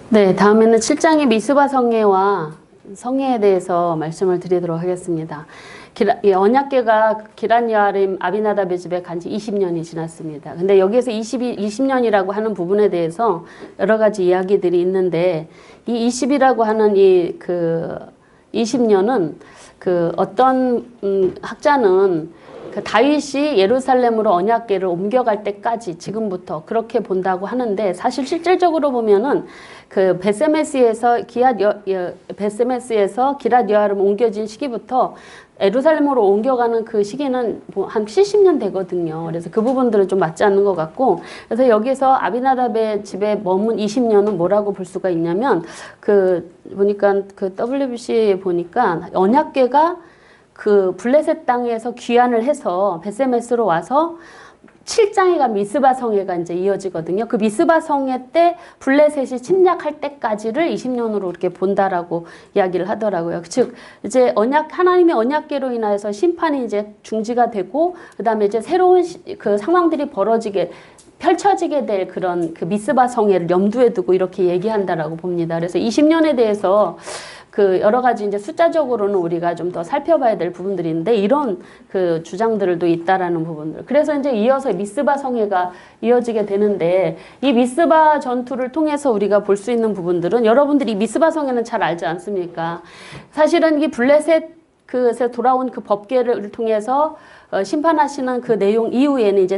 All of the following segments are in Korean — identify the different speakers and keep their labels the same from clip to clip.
Speaker 1: 네, 다음에는 7장의 미스바 성회와 성회에 대해서 말씀을 드리도록 하겠습니다. 이 언약궤가 기란 여아림 아비나답의 집에 간 지 20년이 지났습니다. 근데 여기에서 20년이라고 하는 부분에 대해서 여러 가지 이야기들이 있는데, 이 20이라고 하는 이 20년은 어떤 학자는 다윗이 예루살렘으로 언약궤를 옮겨갈 때까지 지금부터 그렇게 본다고 하는데, 사실 실질적으로 보면은 베세메스에서 기랏 여아림 옮겨진 시기부터 예루살렘으로 옮겨가는 그 시기는 한 70년 되거든요. 그래서 그 부분들은 좀 맞지 않는 것 같고, 그래서 여기서 아비나답의 집에 머문 20년은 뭐라고 볼 수가 있냐면, 보니까 WBC에 보니까 언약궤가 블레셋 땅에서 귀환을 해서 베세메스로 와서 7장에가 미스바 성회가 이제 이어지거든요. 그 미스바 성회 때 블레셋이 침략할 때까지를 20년으로 이렇게 본다라고 이야기를 하더라고요. 즉 이제 하나님의 언약궤로 인하여서 심판이 이제 중지가 되고, 그다음에 이제 새로운 상황들이 펼쳐지게 될 그런 미스바 성회를 염두에 두고 이렇게 얘기한다라고 봅니다. 그래서 20년에 대해서 여러 가지 이제 숫자적으로는 우리가 좀 더 살펴봐야 될 부분들이 있는데, 이런 주장들도 있다라는 부분들. 그래서 이제 이어서 미스바 성회가 이어지게 되는데, 이 미스바 전투를 통해서 우리가 볼 수 있는 부분들은, 여러분들이 미스바 성회는 잘 알지 않습니까? 사실은 이 블레셋에서 돌아온 법궤를 통해서 심판하시는 그 내용 이후에는 이제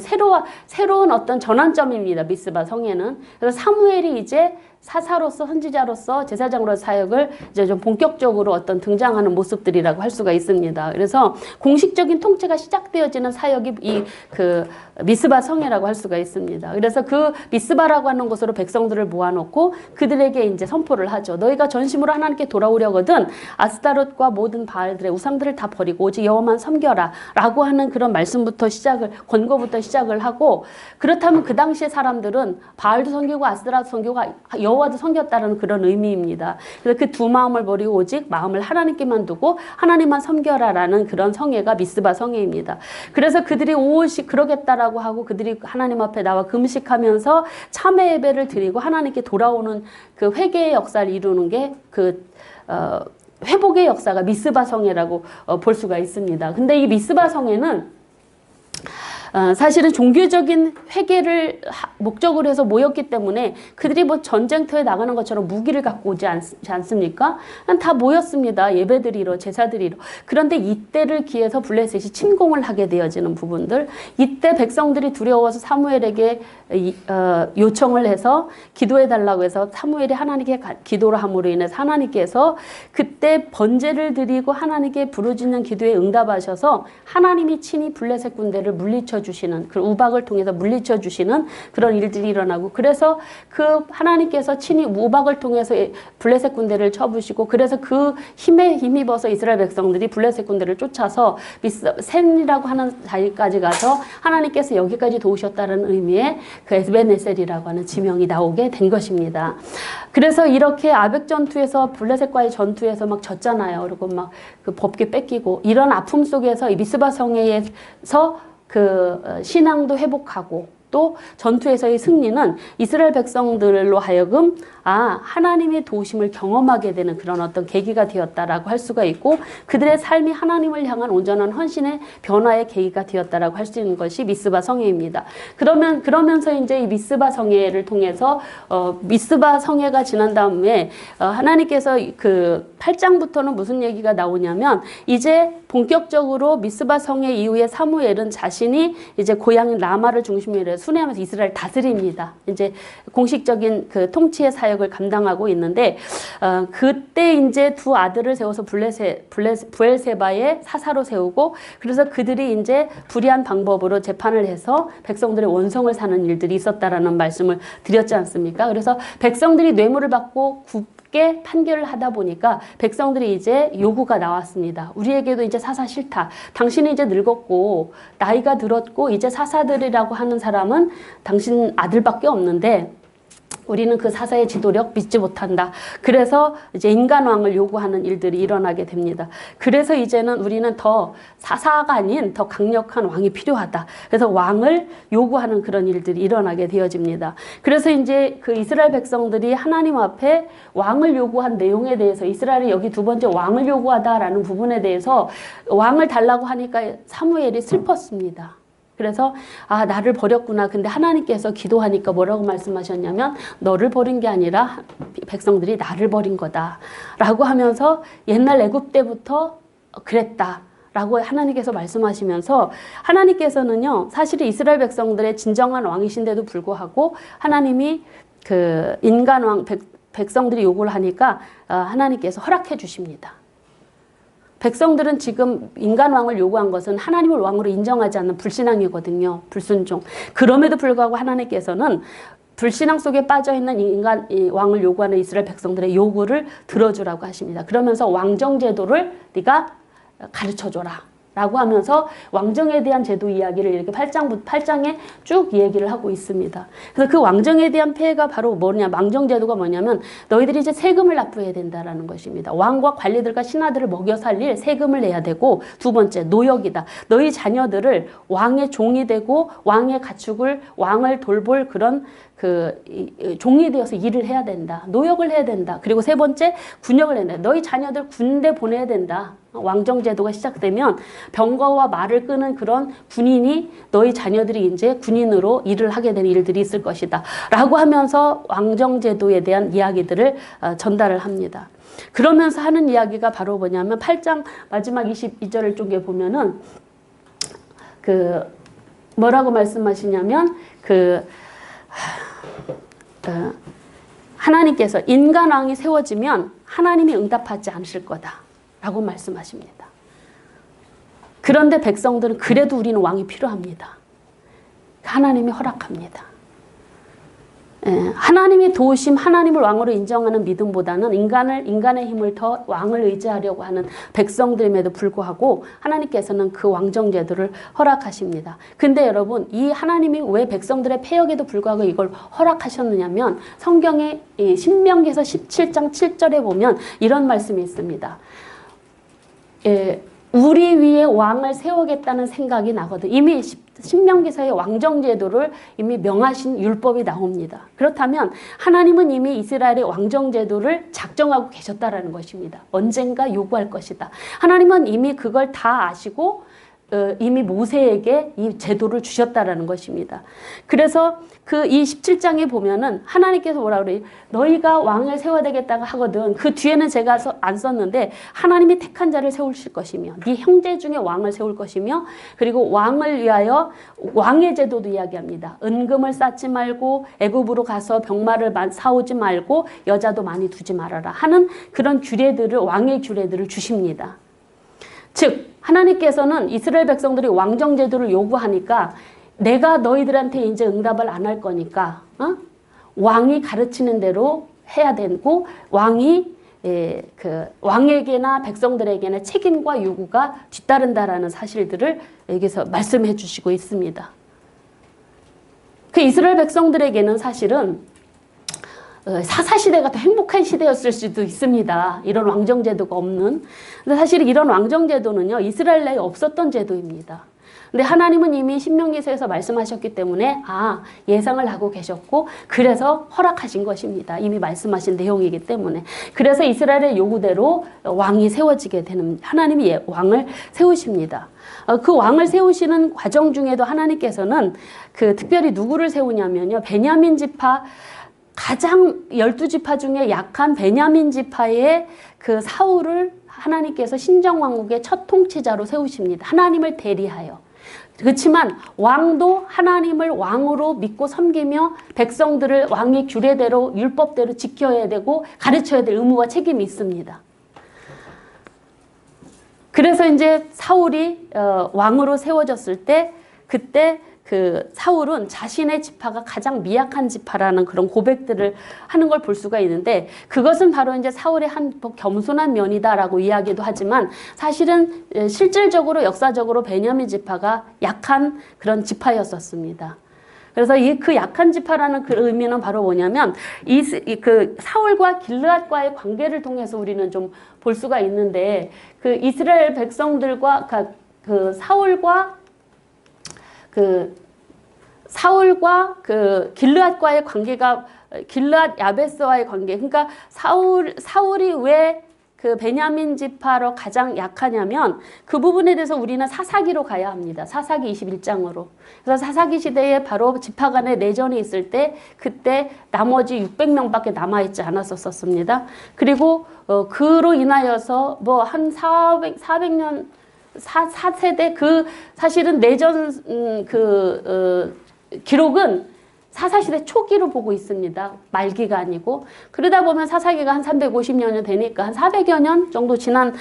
Speaker 1: 새로운 어떤 전환점입니다. 미스바 성회는. 그래서 사무엘이 이제 사사로서, 선지자로서, 제사장으로 사역을 이제 좀 본격적으로 등장하는 모습들이라고 할 수가 있습니다. 그래서 공식적인 통치가 시작되어지는 사역이 미스바 성회라고 할 수가 있습니다. 그래서 미스바라고 하는 곳으로 백성들을 모아놓고 그들에게 이제 선포를 하죠. 너희가 전심으로 하나님께 돌아오려거든 아스타롯과 모든 바알들의 우상들을 다 버리고 오직 여호와만 섬겨라 라고 하는 그런 말씀부터 권고부터 시작을 하고, 그렇다면 그 당시의 사람들은 바알도 섬기고 아스타롯도 섬기고 여호와도 섬겼다는 그런 의미입니다. 그래서 그 두 마음을 버리고 오직 마음을 하나님께만 두고 하나님만 섬겨라라는 그런 성회가 미스바 성회입니다. 그래서 그들이 그러겠다라고 하고, 그들이 하나님 앞에 나와 금식하면서 참회 예배를 드리고 하나님께 돌아오는 그 회개의 역사를 이루는 게 회복의 역사가 미스바 성회라고 볼 수가 있습니다. 근데 이 미스바 성회는 사실은 종교적인 회개를 목적으로 해서 모였기 때문에 그들이 전쟁터에 나가는 것처럼 무기를 갖고 오지 않습니까? 다 모였습니다. 예배드리러, 제사드리러. 그런데 이때를 기해서 블레셋이 침공을 하게 되어지는 부분들, 이때 백성들이 두려워서 사무엘에게 요청을 해서 기도해달라고 해서 사무엘이 하나님께 기도를 함으로 인해서 하나님께서 그때 번제를 드리고 하나님께 부르짖는 기도에 응답하셔서 하나님이 친히 블레셋 군대를 물리쳐 주시는, 그 우박을 통해서 물리쳐 주시는 그런 일들이 일어나고, 그래서 하나님께서 친히 우박을 통해서 블레셋 군대를 쳐부시고, 그래서 그 힘에 힘입어서 이스라엘 백성들이 블레셋 군대를 쫓아서 센이라고 하는 자리까지 가서 하나님께서 여기까지 도우셨다는 의미의 에베네셀이라고 하는 지명이 나오게 된 것입니다. 그래서 이렇게 아벡 전투에서 블레셋과의 전투에서 막 졌잖아요. 그리고 막 법궤 뺏기고, 이런 아픔 속에서 이 미스바 성회에서 신앙도 회복하고, 또 전투에서의 승리는 이스라엘 백성들로 하여금 하나님의 도우심을 경험하게 되는 그런 어떤 계기가 되었다라고 할 수가 있고, 그들의 삶이 하나님을 향한 온전한 헌신의 변화의 계기가 되었다라고 할 수 있는 것이 미스바 성회입니다. 그러면서 이제 이 미스바 성회를 통해서 미스바 성회가 지난 다음에 하나님께서 8장부터는 무슨 얘기가 나오냐면, 이제 본격적으로 미스바 성회 이후에 사무엘은 자신이 이제 고향인 라마를 중심으로 해서 순회하면서 이스라엘 다스립니다. 이제 공식적인 통치의 사역을 감당하고 있는데, 그때 이제 두 아들을 세워서 부엘세바의 사사로 세우고, 그래서 그들이 이제 불의한 방법으로 재판을 해서 백성들의 원성을 사는 일들이 있었다라는 말씀을 드렸지 않습니까? 그래서 백성들이 뇌물을 받고 게 판결을 하다 보니까 백성들이 이제 요구가 나왔습니다. 우리에게도 이제 사사 싫다. 당신이 이제 늙었고 나이가 들었고 이제 사사들이라고 하는 사람은 당신 아들밖에 없는데 우리는 그 사사의 지도력 믿지 못한다. 그래서 이제 인간왕을 요구하는 일들이 일어나게 됩니다. 그래서 이제는 우리는 더 사사가 아닌 더 강력한 왕이 필요하다. 그래서 왕을 요구하는 그런 일들이 일어나게 되어집니다. 그래서 이제 그 이스라엘 백성들이 하나님 앞에 왕을 요구한 내용에 대해서 이스라엘이 여기 두 번째 왕을 요구하다라는 부분에 대해서 왕을 달라고 하니까 사무엘이 슬펐습니다. 그래서 아, 나를 버렸구나. 근데 하나님께서 기도하니까 뭐라고 말씀하셨냐면 너를 버린 게 아니라 백성들이 나를 버린 거다 라고 하면서 옛날 애굽 때부터 그랬다 라고 하나님께서 말씀하시면서 하나님께서는요 사실 이스라엘 백성들의 진정한 왕이신데도 불구하고 하나님이 그 인간 왕 백성들이 요구를 하니까 하나님께서 허락해 주십니다. 백성들은 지금 인간왕을 요구한 것은 하나님을 왕으로 인정하지 않는 불신앙이거든요. 불순종. 그럼에도 불구하고 하나님께서는 불신앙 속에 빠져있는 인간 왕을 요구하는 이스라엘 백성들의 요구를 들어주라고 하십니다. 그러면서 왕정제도를 네가 가르쳐줘라 라고 하면서 왕정에 대한 제도 이야기를 이렇게 8장에 쭉 얘기를 하고 있습니다. 그래서 그 왕정에 대한 폐해가 바로 뭐냐, 왕정제도가 뭐냐면 너희들이 이제 세금을 납부해야 된다라는 것입니다. 왕과 관리들과 신하들을 먹여 살릴 세금을 내야 되고, 두 번째 노역이다. 너희 자녀들을 왕의 종이 되고 왕의 가축을 왕을 돌볼 그런 종이 되어서 일을 해야 된다. 노역을 해야 된다. 그리고 세 번째 군역을 해야 된다. 너희 자녀들 군대 보내야 된다. 왕정제도가 시작되면 병거와 말을 끄는 그런 군인이 너희 자녀들이 이제 군인으로 일을 하게 되는 일들이 있을 것이다 라고 하면서 왕정제도에 대한 이야기들을 전달을 합니다. 그러면서 하는 이야기가 바로 뭐냐면 8장 마지막 22절을 쪽에 보면은 뭐라고 말씀하시냐면 하나님께서 인간왕이 세워지면 하나님이 응답하지 않으실 거다 라고 말씀하십니다. 그런데 백성들은 그래도 우리는 왕이 필요합니다. 하나님이 허락합니다. 하나님이 도우심, 하나님을 왕으로 인정하는 믿음보다는 인간의 힘을 더 왕을 의지하려고 하는 백성들임에도 불구하고 하나님께서는 그 왕정제도를 허락하십니다. 근데 여러분, 이 하나님이 왜 백성들의 패역에도 불구하고 이걸 허락하셨느냐면 성경의 신명기서 17장 7절에 보면 이런 말씀이 있습니다. 우리 위에 왕을 세우겠다는 생각이 나거든. 이미 신명기서의 왕정제도를 이미 명하신 율법이 나옵니다. 그렇다면 하나님은 이미 이스라엘의 왕정제도를 작정하고 계셨다라는 것입니다. 언젠가 요구할 것이다. 하나님은 이미 그걸 다 아시고 이미 모세에게 이 제도를 주셨다라는 것입니다. 그래서 이 17장에 보면은 하나님께서 뭐라 그래요? 너희가 왕을 세워야 되겠다고 하거든. 그 뒤에는 제가 안 썼는데 하나님이 택한 자를 세우실 것이며 네 형제 중에 왕을 세울 것이며 그리고 왕을 위하여 왕의 제도도 이야기합니다. 은금을 쌓지 말고 애굽으로 가서 병마를 사오지 말고 여자도 많이 두지 말아라 하는 그런 규례들을 왕의 규례들을 주십니다. 즉 하나님께서는 이스라엘 백성들이 왕정제도를 요구하니까 내가 너희들한테 이제 응답을 안 할 거니까 왕이 가르치는 대로 해야 되고 왕이 왕에게나 백성들에게나 책임과 요구가 뒤따른다라는 사실들을 여기서 말씀해 주시고 있습니다. 그 이스라엘 백성들에게는 사실은 사사시대가 더 행복한 시대였을 수도 있습니다. 이런 왕정제도가 없는. 근데 사실 이런 왕정제도는요, 이스라엘 내에 없었던 제도입니다. 근데 하나님은 이미 신명기서에서 말씀하셨기 때문에 예상을 하고 계셨고 그래서 허락하신 것입니다. 이미 말씀하신 내용이기 때문에. 그래서 이스라엘의 요구대로 왕이 세워지게 되는, 하나님이 왕을 세우십니다. 그 왕을 세우시는 과정 중에도 하나님께서는 특별히 누구를 세우냐면요, 베냐민 지파, 가장 12지파 중에 약한 베냐민 지파의 사울을 하나님께서 신정왕국의 첫 통치자로 세우십니다. 하나님을 대리하여. 그렇지만 왕도 하나님을 왕으로 믿고 섬기며 백성들을 왕의 규례대로 율법대로 지켜야 되고 가르쳐야 될 의무와 책임이 있습니다. 그래서 이제 사울이 왕으로 세워졌을 때 그때 사울은 자신의 지파가 가장 미약한 지파라는 그런 고백들을 하는 걸 볼 수가 있는데 그것은 바로 이제 사울의 한 겸손한 면이다라고 이야기도 하지만 사실은 실질적으로 역사적으로 베냐민 지파가 약한 그런 지파였었습니다. 그래서 이 그 약한 지파라는 그 의미는 바로 뭐냐면 그 사울과 길르앗과의 관계를 통해서 우리는 좀 볼 수가 있는데 그 이스라엘 백성들과 그 사울과 그 길르앗과의 관계가 길르앗 야베스와의 관계. 그러니까 사울이 왜 그 베냐민 지파로 가장 약하냐면 그 부분에 대해서 우리는 사사기로 가야 합니다. 사사기 21장으로. 그래서 사사기 시대에 바로 지파 간의 내전이 있을 때 그때 나머지 600명밖에 남아있지 않았었습니다. 그리고 그로 인하여서 뭐 한 400년 4세대 그 사실은 내전 기록은 사사시대 초기로 보고 있습니다. 말기가 아니고. 그러다 보면 사사기가 한 350년이 되니까 한 400여 년 정도 지난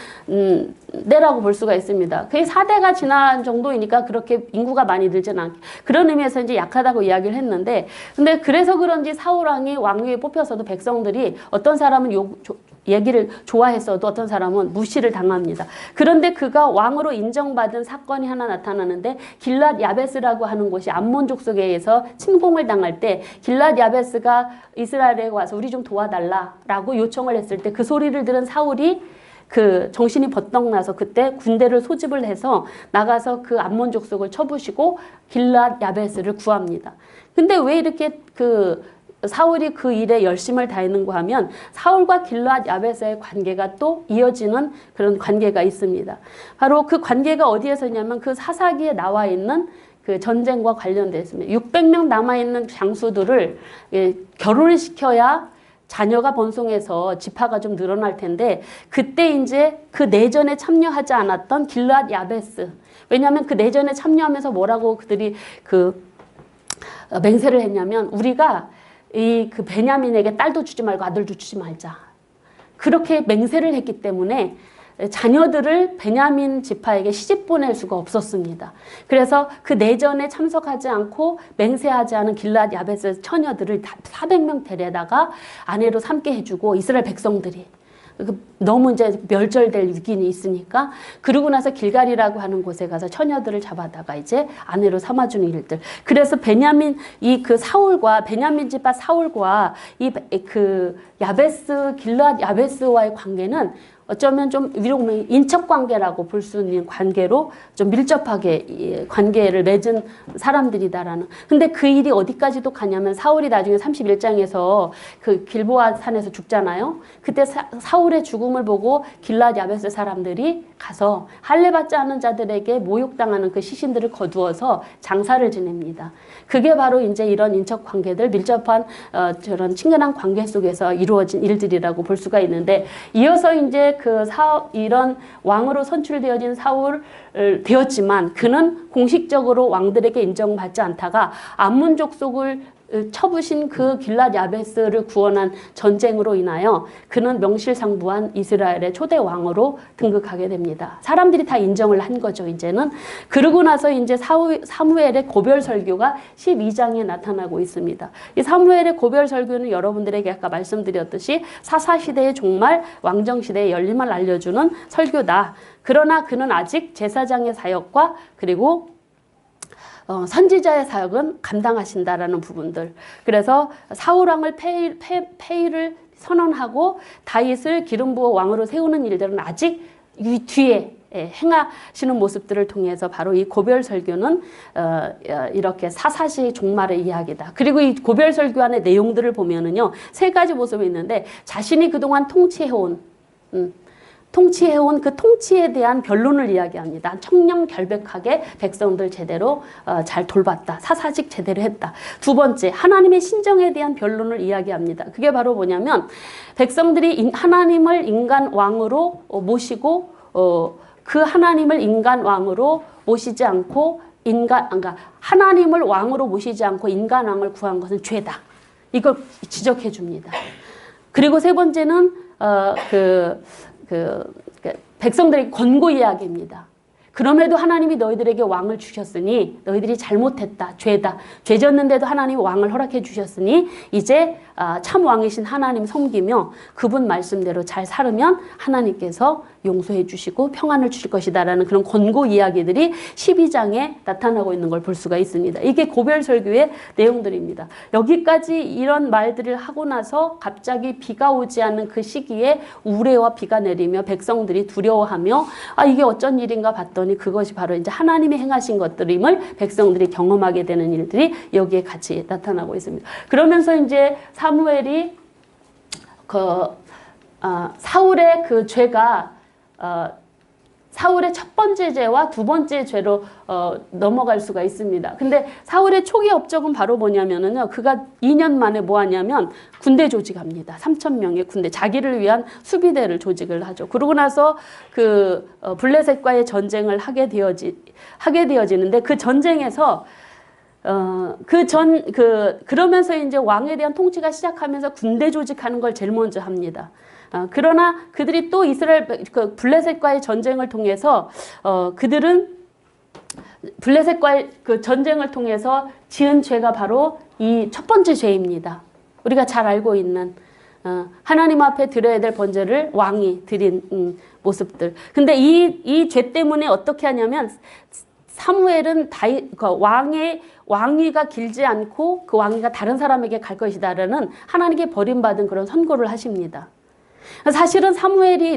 Speaker 1: 때라고 볼 수가 있습니다. 그게 4대가 지난 정도이니까 그렇게 인구가 많이 늘지는 않게. 그런 의미에서 이제 약하다고 이야기를 했는데, 근데 그래서 그런지 사울왕이 왕위에 뽑혀서도 백성들이 어떤 사람은 얘기를 좋아했어도 어떤 사람은 무시를 당합니다. 그런데 그가 왕으로 인정받은 사건이 하나 나타나는데 길랏 야베스라고 하는 곳이 암몬 족속에 의해서 침공을 당할 때 길랏 야베스가 이스라엘에 와서 우리 좀 도와달라라고 요청을 했을 때 그 소리를 들은 사울이 그 정신이 버떡 나서 그때 군대를 소집을 해서 나가서 그 암몬 족속을 쳐부시고 길랏 야베스를 구합니다. 근데 왜 이렇게 사울이 그 일에 열심을 다했는가 하면 사울과 길랏 야베스의 관계가 또 이어지는 그런 관계가 있습니다. 바로 그 관계가 어디에서 있냐면 그 사사기에 나와 있는 그 전쟁과 관련되어 있습니다. 600명 남아있는 장수들을 결혼을 시켜야 자녀가 번성해서 지파가 좀 늘어날 텐데 그때 이제 그 내전에 참여하지 않았던 길랏 야베스, 왜냐하면 그 내전에 참여하면서 뭐라고 그들이 맹세를 했냐면 우리가 그 베냐민에게 딸도 주지 말고 아들도 주지 말자. 그렇게 맹세를 했기 때문에 자녀들을 베냐민 지파에게 시집 보낼 수가 없었습니다. 그래서 그 내전에 참석하지 않고 맹세하지 않은 길랏 야베스 처녀들을 400명 데려다가 아내로 삼게 해주고 이스라엘 백성들이 너무 이제 멸절될 위기는 있으니까 그러고 나서 길갈이라고 하는 곳에 가서 처녀들을 잡아다가 이제 아내로 삼아주는 일들. 그래서 베냐민 그 사울과 베냐민 지파 사울과 그 야베스 길랏 야베스와의 관계는 어쩌면 좀 위로 보면 인척 관계라고 볼 수 있는 관계로 좀 밀접하게 관계를 맺은 사람들이다라는. 근데 그 일이 어디까지도 가냐면 사울이 나중에 31장에서 그 길보아 산에서 죽잖아요. 그때 사울의 죽음을 보고 길랏 야베스 사람들이 가서 할례 받지 않은 자들에게 모욕당하는 그 시신들을 거두어서 장사를 지냅니다. 그게 바로 이제 이런 인척 관계들, 밀접한 저런 친근한 관계 속에서 이루어진 일들이라고 볼 수가 있는데, 이어서 이제 이런 왕으로 선출되어진 사울 되었지만 그는 공식적으로 왕들에게 인정받지 않다가 암몬 족속을 쳐부신 그 길랏 야베스를 구원한 전쟁으로 인하여 그는 명실상부한 이스라엘의 초대 왕으로 등극하게 됩니다. 사람들이 다 인정을 한 거죠, 이제는. 그러고 나서 이제 사무엘의 고별 설교가 12장에 나타나고 있습니다. 이 사무엘의 고별 설교는 여러분들에게 아까 말씀드렸듯이 사사시대의 종말, 왕정시대의 열림을 알려주는 설교다. 그러나 그는 아직 제사장의 사역과 그리고 선지자의 사역은 감당하신다라는 부분들. 그래서 사울왕을 폐위를 선언하고 다윗을 기름 부어 왕으로 세우는 일들은 아직 이 뒤에 행하시는 모습들을 통해서 바로 이 고별 설교는 이렇게 사사시 종말의 이야기다. 그리고 이 고별 설교 안의 내용들을 보면은요, 세 가지 모습이 있는데 자신이 그동안 통치해온 그 통치에 대한 변론을 이야기합니다. 청렴결백하게 백성들 제대로 잘 돌봤다. 사사직 제대로 했다. 두 번째, 하나님의 신정에 대한 변론을 이야기합니다. 그게 바로 뭐냐면 백성들이 하나님을 인간 왕으로 모시고 그 하나님을 인간 왕으로 모시지 않고 그러니까 하나님을 왕으로 모시지 않고 인간 왕을 구한 것은 죄다. 이걸 지적해 줍니다. 그리고 세 번째는 백성들에게 권고 이야기입니다. 그럼에도 하나님이 너희들에게 왕을 주셨으니 너희들이 잘못했다. 죄다. 죄졌는데도 하나님이 왕을 허락해 주셨으니 이제 참 왕이신 하나님 섬기며 그분 말씀대로 잘 살으면 하나님께서 용서해 주시고 평안을 주실 것이다 라는 그런 권고 이야기들이 12장에 나타나고 있는 걸 볼 수가 있습니다. 이게 고별설교의 내용들입니다. 여기까지 이런 말들을 하고 나서 갑자기 비가 오지 않는 그 시기에 우레와 비가 내리며 백성들이 두려워하며 이게 어쩐 일인가 봤더니 그것이 바로 이제 하나님이 행하신 것들임을 백성들이 경험하게 되는 일들이 여기에 같이 나타나고 있습니다. 그러면서 이제 사무엘이 사울의 그 죄가 사울의 첫 번째 죄와 두 번째 죄로 넘어갈 수가 있습니다. 근데 사울의 초기 업적은 바로 뭐냐면은요, 그가 2년 만에 뭐 하냐면 군대 조직합니다. 3,000명의 군대, 자기를 위한 수비대를 조직을 하죠. 그러고 나서 그 블레셋과의 전쟁을 하게 되어지는데 그 전쟁에서 그러면서 이제 왕에 대한 통치가 시작하면서 군대 조직하는 걸 제일 먼저 합니다. 그러나 그들이 또 이스라엘 블레셋과의 전쟁을 통해서 그들은 블레셋과의 그 전쟁을 통해서 지은 죄가 바로 이 첫 번째 죄입니다. 우리가 잘 알고 있는 하나님 앞에 드려야 될 번제를 왕이 드린 모습들. 근데 이 죄 때문에 어떻게 하냐면 사무엘은 왕위가 길지 않고 그 왕위가 다른 사람에게 갈 것이다라는 하나님께 버림받은 그런 선고를 하십니다. 사실은 사무엘이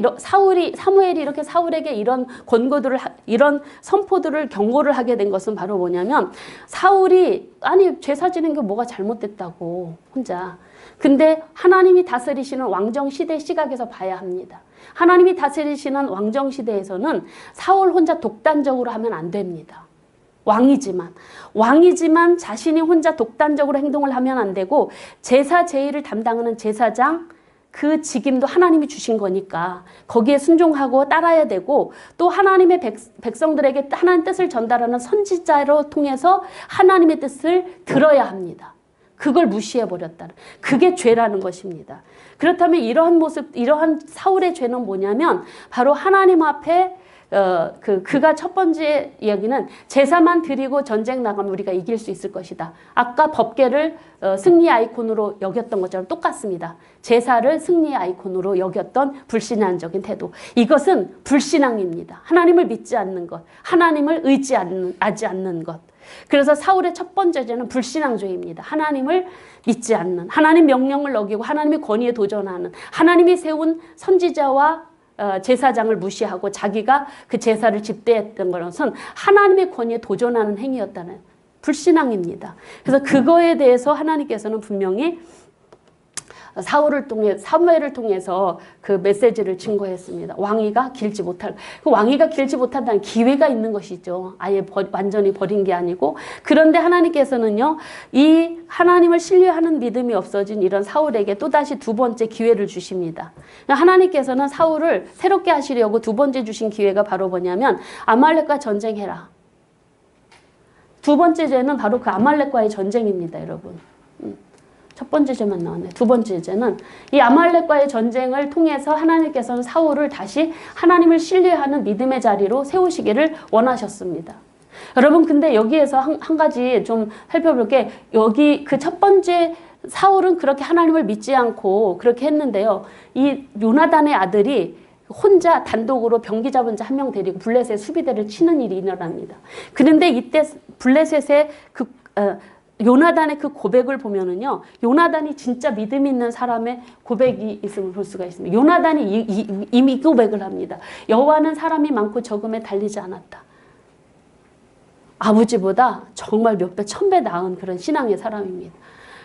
Speaker 1: 이렇게 사울에게 이런 권고들을, 이런 선포들을 경고를 하게 된 것은 바로 뭐냐면 사울이 제사 지는 게 뭐가 잘못됐다고 혼자. 근데 하나님이 다스리시는 왕정시대 시각에서 봐야 합니다. 하나님이 다스리시는 왕정시대에서는 사울 혼자 독단적으로 하면 안 됩니다. 왕이지만 자신이 혼자 독단적으로 행동을 하면 안 되고 제사 제의를 담당하는 제사장 그 직임도 하나님이 주신 거니까 거기에 순종하고 따라야 되고 또 하나님의 백성들에게 하나님의 뜻을 전달하는 선지자로 통해서 하나님의 뜻을 들어야 합니다. 그걸 무시해버렸다는 그게 죄라는 것입니다. 그렇다면 이러한 사울의 죄는 뭐냐면 바로 하나님 앞에 그가 첫 번째 이야기는 제사만 드리고 전쟁 나가면 우리가 이길 수 있을 것이다. 아까 법궤를 승리 아이콘으로 여겼던 것처럼 똑같습니다. 제사를 승리의 아이콘으로 여겼던 불신앙적인 태도. 이것은 불신앙입니다. 하나님을 믿지 않는 것, 하나님을 의지하지 않는 것. 그래서 사울의 첫 번째 죄는 불신앙죄입니다. 하나님을 믿지 않는, 하나님 명령을 어기고 하나님의 권위에 도전하는, 하나님이 세운 선지자와 제사장을 무시하고 자기가 그 제사를 집대했던 것은 하나님의 권위에 도전하는 행위였다는 불신앙입니다. 그래서 그거에 대해서 하나님께서는 분명히 사무엘을 통해서 그 메시지를 증거했습니다. 왕위가 길지 못할, 그 왕위가 길지 못한다는 기회가 있는 것이죠. 아예 완전히 버린 게 아니고. 그런데 하나님께서는요, 이 하나님을 신뢰하는 믿음이 없어진 이런 사울에게 또다시 두 번째 기회를 주십니다. 하나님께서는 사울을 새롭게 하시려고 두 번째 주신 기회가 바로 뭐냐면 아말렉과 전쟁해라. 두 번째 죄는 바로 그 아말렉과의 전쟁입니다, 여러분. 첫 번째 죄만 나왔네. 두 번째 죄는 이 아말렉과의 전쟁을 통해서 하나님께서는 사울을 다시 하나님을 신뢰하는 믿음의 자리로 세우시기를 원하셨습니다. 여러분, 근데 여기에서 한 가지 좀 살펴볼 게, 여기 그 첫 번째 사울은 그렇게 하나님을 믿지 않고 그렇게 했는데요. 이 요나단의 아들이 혼자 단독으로 병기 잡은 자 한 명 데리고 블레셋 수비대를 치는 일이 일어납니다. 그런데 이때 블레셋의 요나단의 그 고백을 보면은요, 요나단이 진짜 믿음 있는 사람의 고백이 있음을 볼 수가 있습니다. 요나단이 이미 고백을 합니다. 여호와는 사람이 많고 적음에 달리지 않았다. 아버지보다 정말 몇 배, 1000배 나은 그런 신앙의 사람입니다.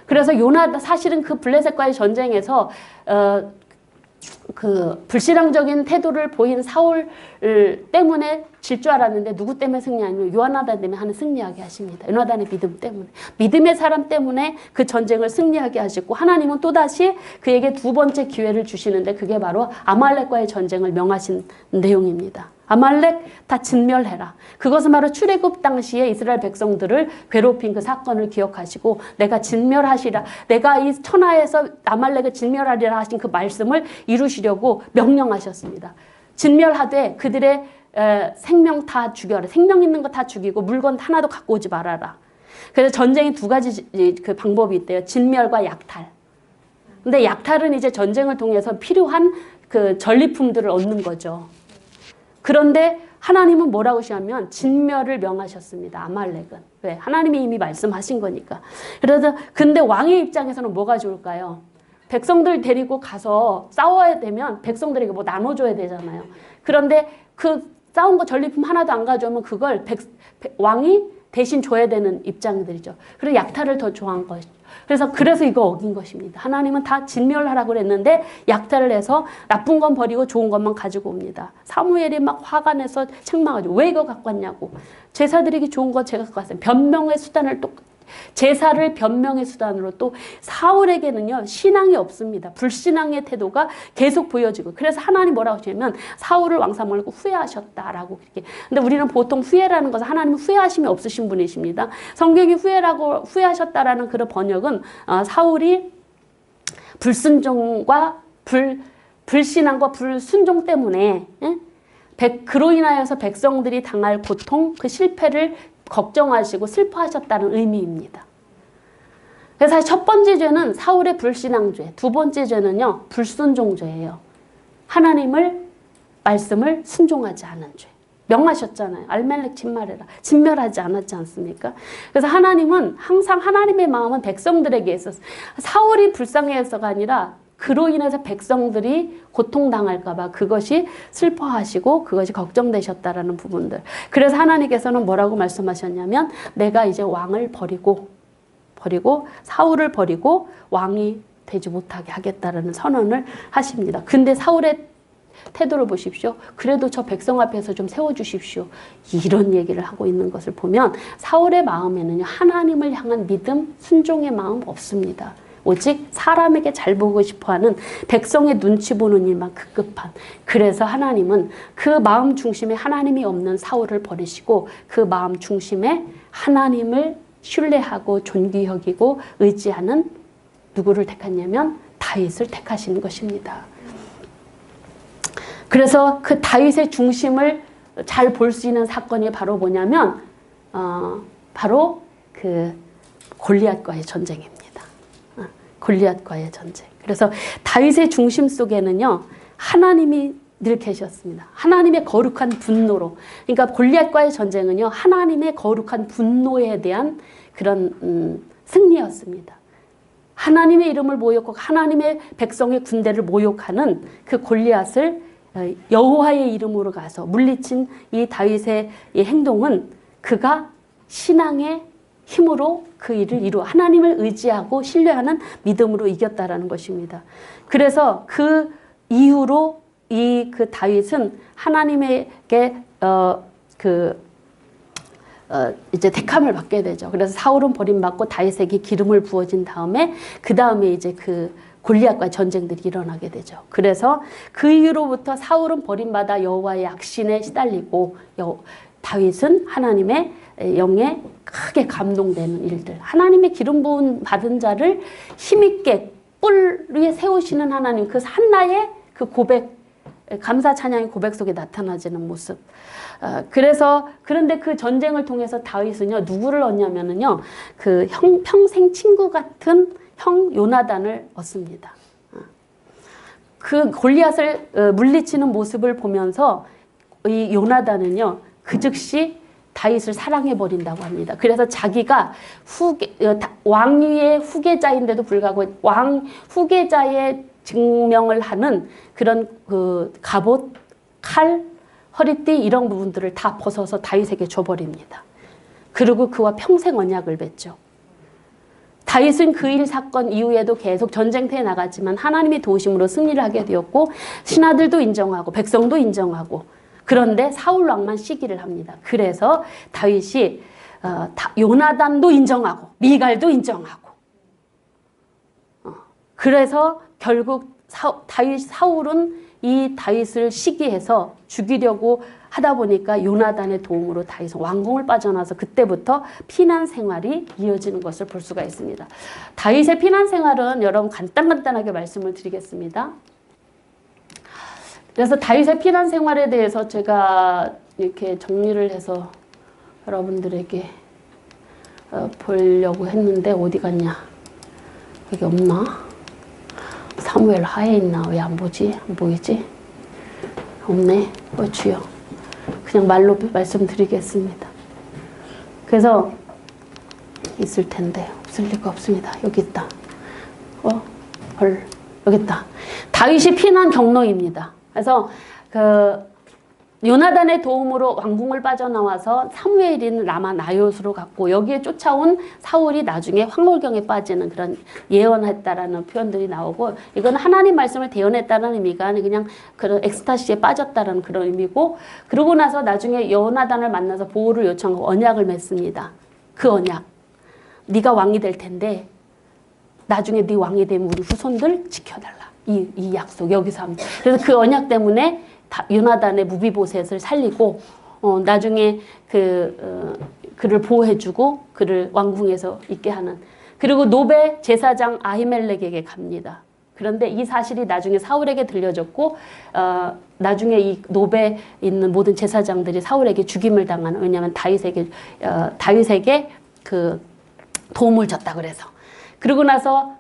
Speaker 1: 그래서 요나단, 사실은 그 블레셋과의 전쟁에서 그 불신앙적인 태도를 보인 사울 때문에 질 줄 알았는데 누구 때문에 승리 아니면 요나단 때문에 하는 승리하게 하십니다. 요나단의 믿음 때문에, 믿음의 사람 때문에 그 전쟁을 승리하게 하시고, 하나님은 또다시 그에게 두 번째 기회를 주시는데 그게 바로 아말렉과의 전쟁을 명하신 내용입니다. 아말렉 다 진멸해라. 그것은 바로 출애굽 당시에 이스라엘 백성들을 괴롭힌 그 사건을 기억하시고 내가 진멸하시라, 내가 이 천하에서 아말렉을 진멸하리라 하신 그 말씀을 이루시려고 명령하셨습니다. 진멸하되 그들의 생명 다 죽여라. 생명 있는 거 다 죽이고 물건 하나도 갖고 오지 말아라. 그래서 전쟁이 두 가지 그 방법이 있대요. 진멸과 약탈. 근데 약탈은 이제 전쟁을 통해서 필요한 그 전리품들을 얻는 거죠. 그런데 하나님은 뭐라고 하시냐면 진멸을 명하셨습니다. 아말렉은. 왜? 하나님이 이미 말씀하신 거니까. 그래서 근데 왕의 입장에서는 뭐가 좋을까요? 백성들 데리고 가서 싸워야 되면 백성들에게 뭐 나눠줘야 되잖아요. 그런데 그 싸운 거 전리품 하나도 안 가져오면 그걸 왕이 대신 줘야 되는 입장들이죠. 그래서 약탈을 더 좋아한 것이죠. 그래서 이거 어긴 것입니다. 하나님은 다 진멸하라고 그랬는데 약탈을 해서 나쁜 건 버리고 좋은 것만 가지고 옵니다. 사무엘이 막 화가 내서 책망하죠. 왜 이거 갖고 왔냐고. 제사 드리기 좋은 거 제가 갖고 왔어요. 변명의 수단을 또 제사를 변명의 수단으로 또 사울에게는요 신앙이 없습니다. 불신앙의 태도가 계속 보여지고 그래서 하나님 뭐라고 하시냐면 사울을 왕 삼으려고 후회하셨다라고 그렇게. 근데 우리는 보통 후회라는 것은 하나님은 후회하심이 없으신 분이십니다. 성경이 후회라고 후회하셨다라는 그런 번역은 사울이 불순종과 불신앙과 불순종 때문에 그로 인하여서 백성들이 당할 고통 그 실패를 걱정하시고 슬퍼하셨다는 의미입니다. 그래서 첫 번째 죄는 사울의 불신앙죄, 두 번째 죄는요 불순종죄예요. 하나님을 말씀을 순종하지 않은 죄. 명하셨잖아요. 알멜렉 진멸해라. 진멸하지 않았지 않습니까? 그래서 하나님은 항상 하나님의 마음은 백성들에게 있었어요. 사울이 불쌍해서가 아니라 그로 인해서 백성들이 고통당할까 봐 그것이 슬퍼하시고 그것이 걱정되셨다라는 부분들. 그래서 하나님께서는 뭐라고 말씀하셨냐면 내가 이제 왕을 버리고 사울을 버리고 왕이 되지 못하게 하겠다라는 선언을 하십니다. 근데 사울의 태도를 보십시오. 그래도 저 백성 앞에서 좀 세워주십시오. 이런 얘기를 하고 있는 것을 보면 사울의 마음에는 하나님을 향한 믿음, 순종의 마음 없습니다. 오직 사람에게 잘 보고 싶어하는 백성의 눈치 보는 일만 급급한. 그래서 하나님은 그 마음 중심에 하나님이 없는 사울을 버리시고 그 마음 중심에 하나님을 신뢰하고 존귀 여기고 의지하는 누구를 택했냐면 다윗을 택하신 것입니다. 그래서 그 다윗의 중심을 잘 볼 수 있는 사건이 바로 뭐냐면 바로 그 골리앗과의 전쟁입니다. 골리앗과의 전쟁. 그래서 다윗의 중심 속에는요 하나님이 늘 계셨습니다. 하나님의 거룩한 분노로. 그러니까 골리앗과의 전쟁은요 하나님의 거룩한 분노에 대한 그런 승리였습니다. 하나님의 이름을 모욕하고 하나님의 백성의 군대를 모욕하는 그 골리앗을 여호와의 이름으로 가서 물리친 이 다윗의 이 행동은 그가 신앙의 힘으로 그 일을 이루어 하나님을 의지하고 신뢰하는 믿음으로 이겼다라는 것입니다. 그래서 그 이후로 그 다윗은 하나님에게 이제 택함을 받게 되죠. 그래서 사울은 버림받고 다윗에게 기름을 부어진 다음에 그 다음에 이제 그 골리앗과 전쟁들이 일어나게 되죠. 그래서 그 이후로부터 사울은 버림받아 여호와의 악신에 시달리고 다윗은 하나님의 영에 크게 감동되는 일들. 하나님의 기름 부은 받은 자를 힘있게 뿔 위에 세우시는 하나님. 그 한나의 그 고백, 감사 찬양의 고백 속에 나타나지는 모습. 그런데 그 전쟁을 통해서 다윗은요, 누구를 얻냐면은요, 그 평생 친구 같은 형 요나단을 얻습니다. 그 골리앗을 물리치는 모습을 보면서 이 요나단은요, 그 즉시 다윗을 사랑해버린다고 합니다. 그래서 자기가 왕위의 후계자인데도 불구하고 왕 후계자의 증명을 하는 그런 그 갑옷, 칼, 허리띠 이런 부분들을 다 벗어서 다윗에게 줘버립니다. 그리고 그와 평생 언약을 맺죠. 다윗은 그 일 사건 이후에도 계속 전쟁터에 나갔지만 하나님의 도우심으로 승리를 하게 되었고 신하들도 인정하고 백성도 인정하고 그런데 사울 왕만 시기를 합니다. 그래서 다윗이 요나단도 인정하고 미갈도 인정하고 그래서 결국 사울은 이 다윗을 시기해서 죽이려고 하다 보니까 요나단의 도움으로 다윗은 왕궁을 빠져나와서 그때부터 피난 생활이 이어지는 것을 볼 수가 있습니다. 다윗의 피난 생활은 여러분 간단하게 말씀을 드리겠습니다. 그래서 다윗의 피난 생활에 대해서 제가 이렇게 정리를 해서 여러분들에게 보려고 했는데 어디 갔냐? 여기 없나? 사무엘 하에 있나? 왜 안 보지? 안 보이지? 없네. 주여. 그냥 말로 말씀드리겠습니다. 그래서 있을 텐데 없을 리가 없습니다. 여기 있다. 여기 있다. 다윗이 피난 경로입니다. 그래서 요나단의 도움으로 왕궁을 빠져나와서 사무엘인 라마 나요스로 갔고 여기에 쫓아온 사울이 나중에 황홀경에 빠지는 그런 예언했다라는 표현들이 나오고 이건 하나님 말씀을 대언했다는 의미가 아니라 그냥 그런 엑스타시에 빠졌다라는 그런 의미고 그러고 나서 나중에 요나단을 만나서 보호를 요청하고 언약을 맺습니다. 그 언약. 네가 왕이 될 텐데 나중에 네 왕이 되면 우리 후손들 지켜달라. 이 약속 여기서 합니다. 그래서 그 언약 때문에 요나단의 무비보셋을 살리고 나중에 그를 보호해주고 그를 왕궁에서 있게 하는 그리고 노베 제사장 아히멜렉에게 갑니다. 그런데 이 사실이 나중에 사울에게 들려졌고 나중에 이 노베에 있는 모든 제사장들이 사울에게 죽임을 당하는 왜냐하면 다윗에게 그 도움을 줬다 그래서 그러고 나서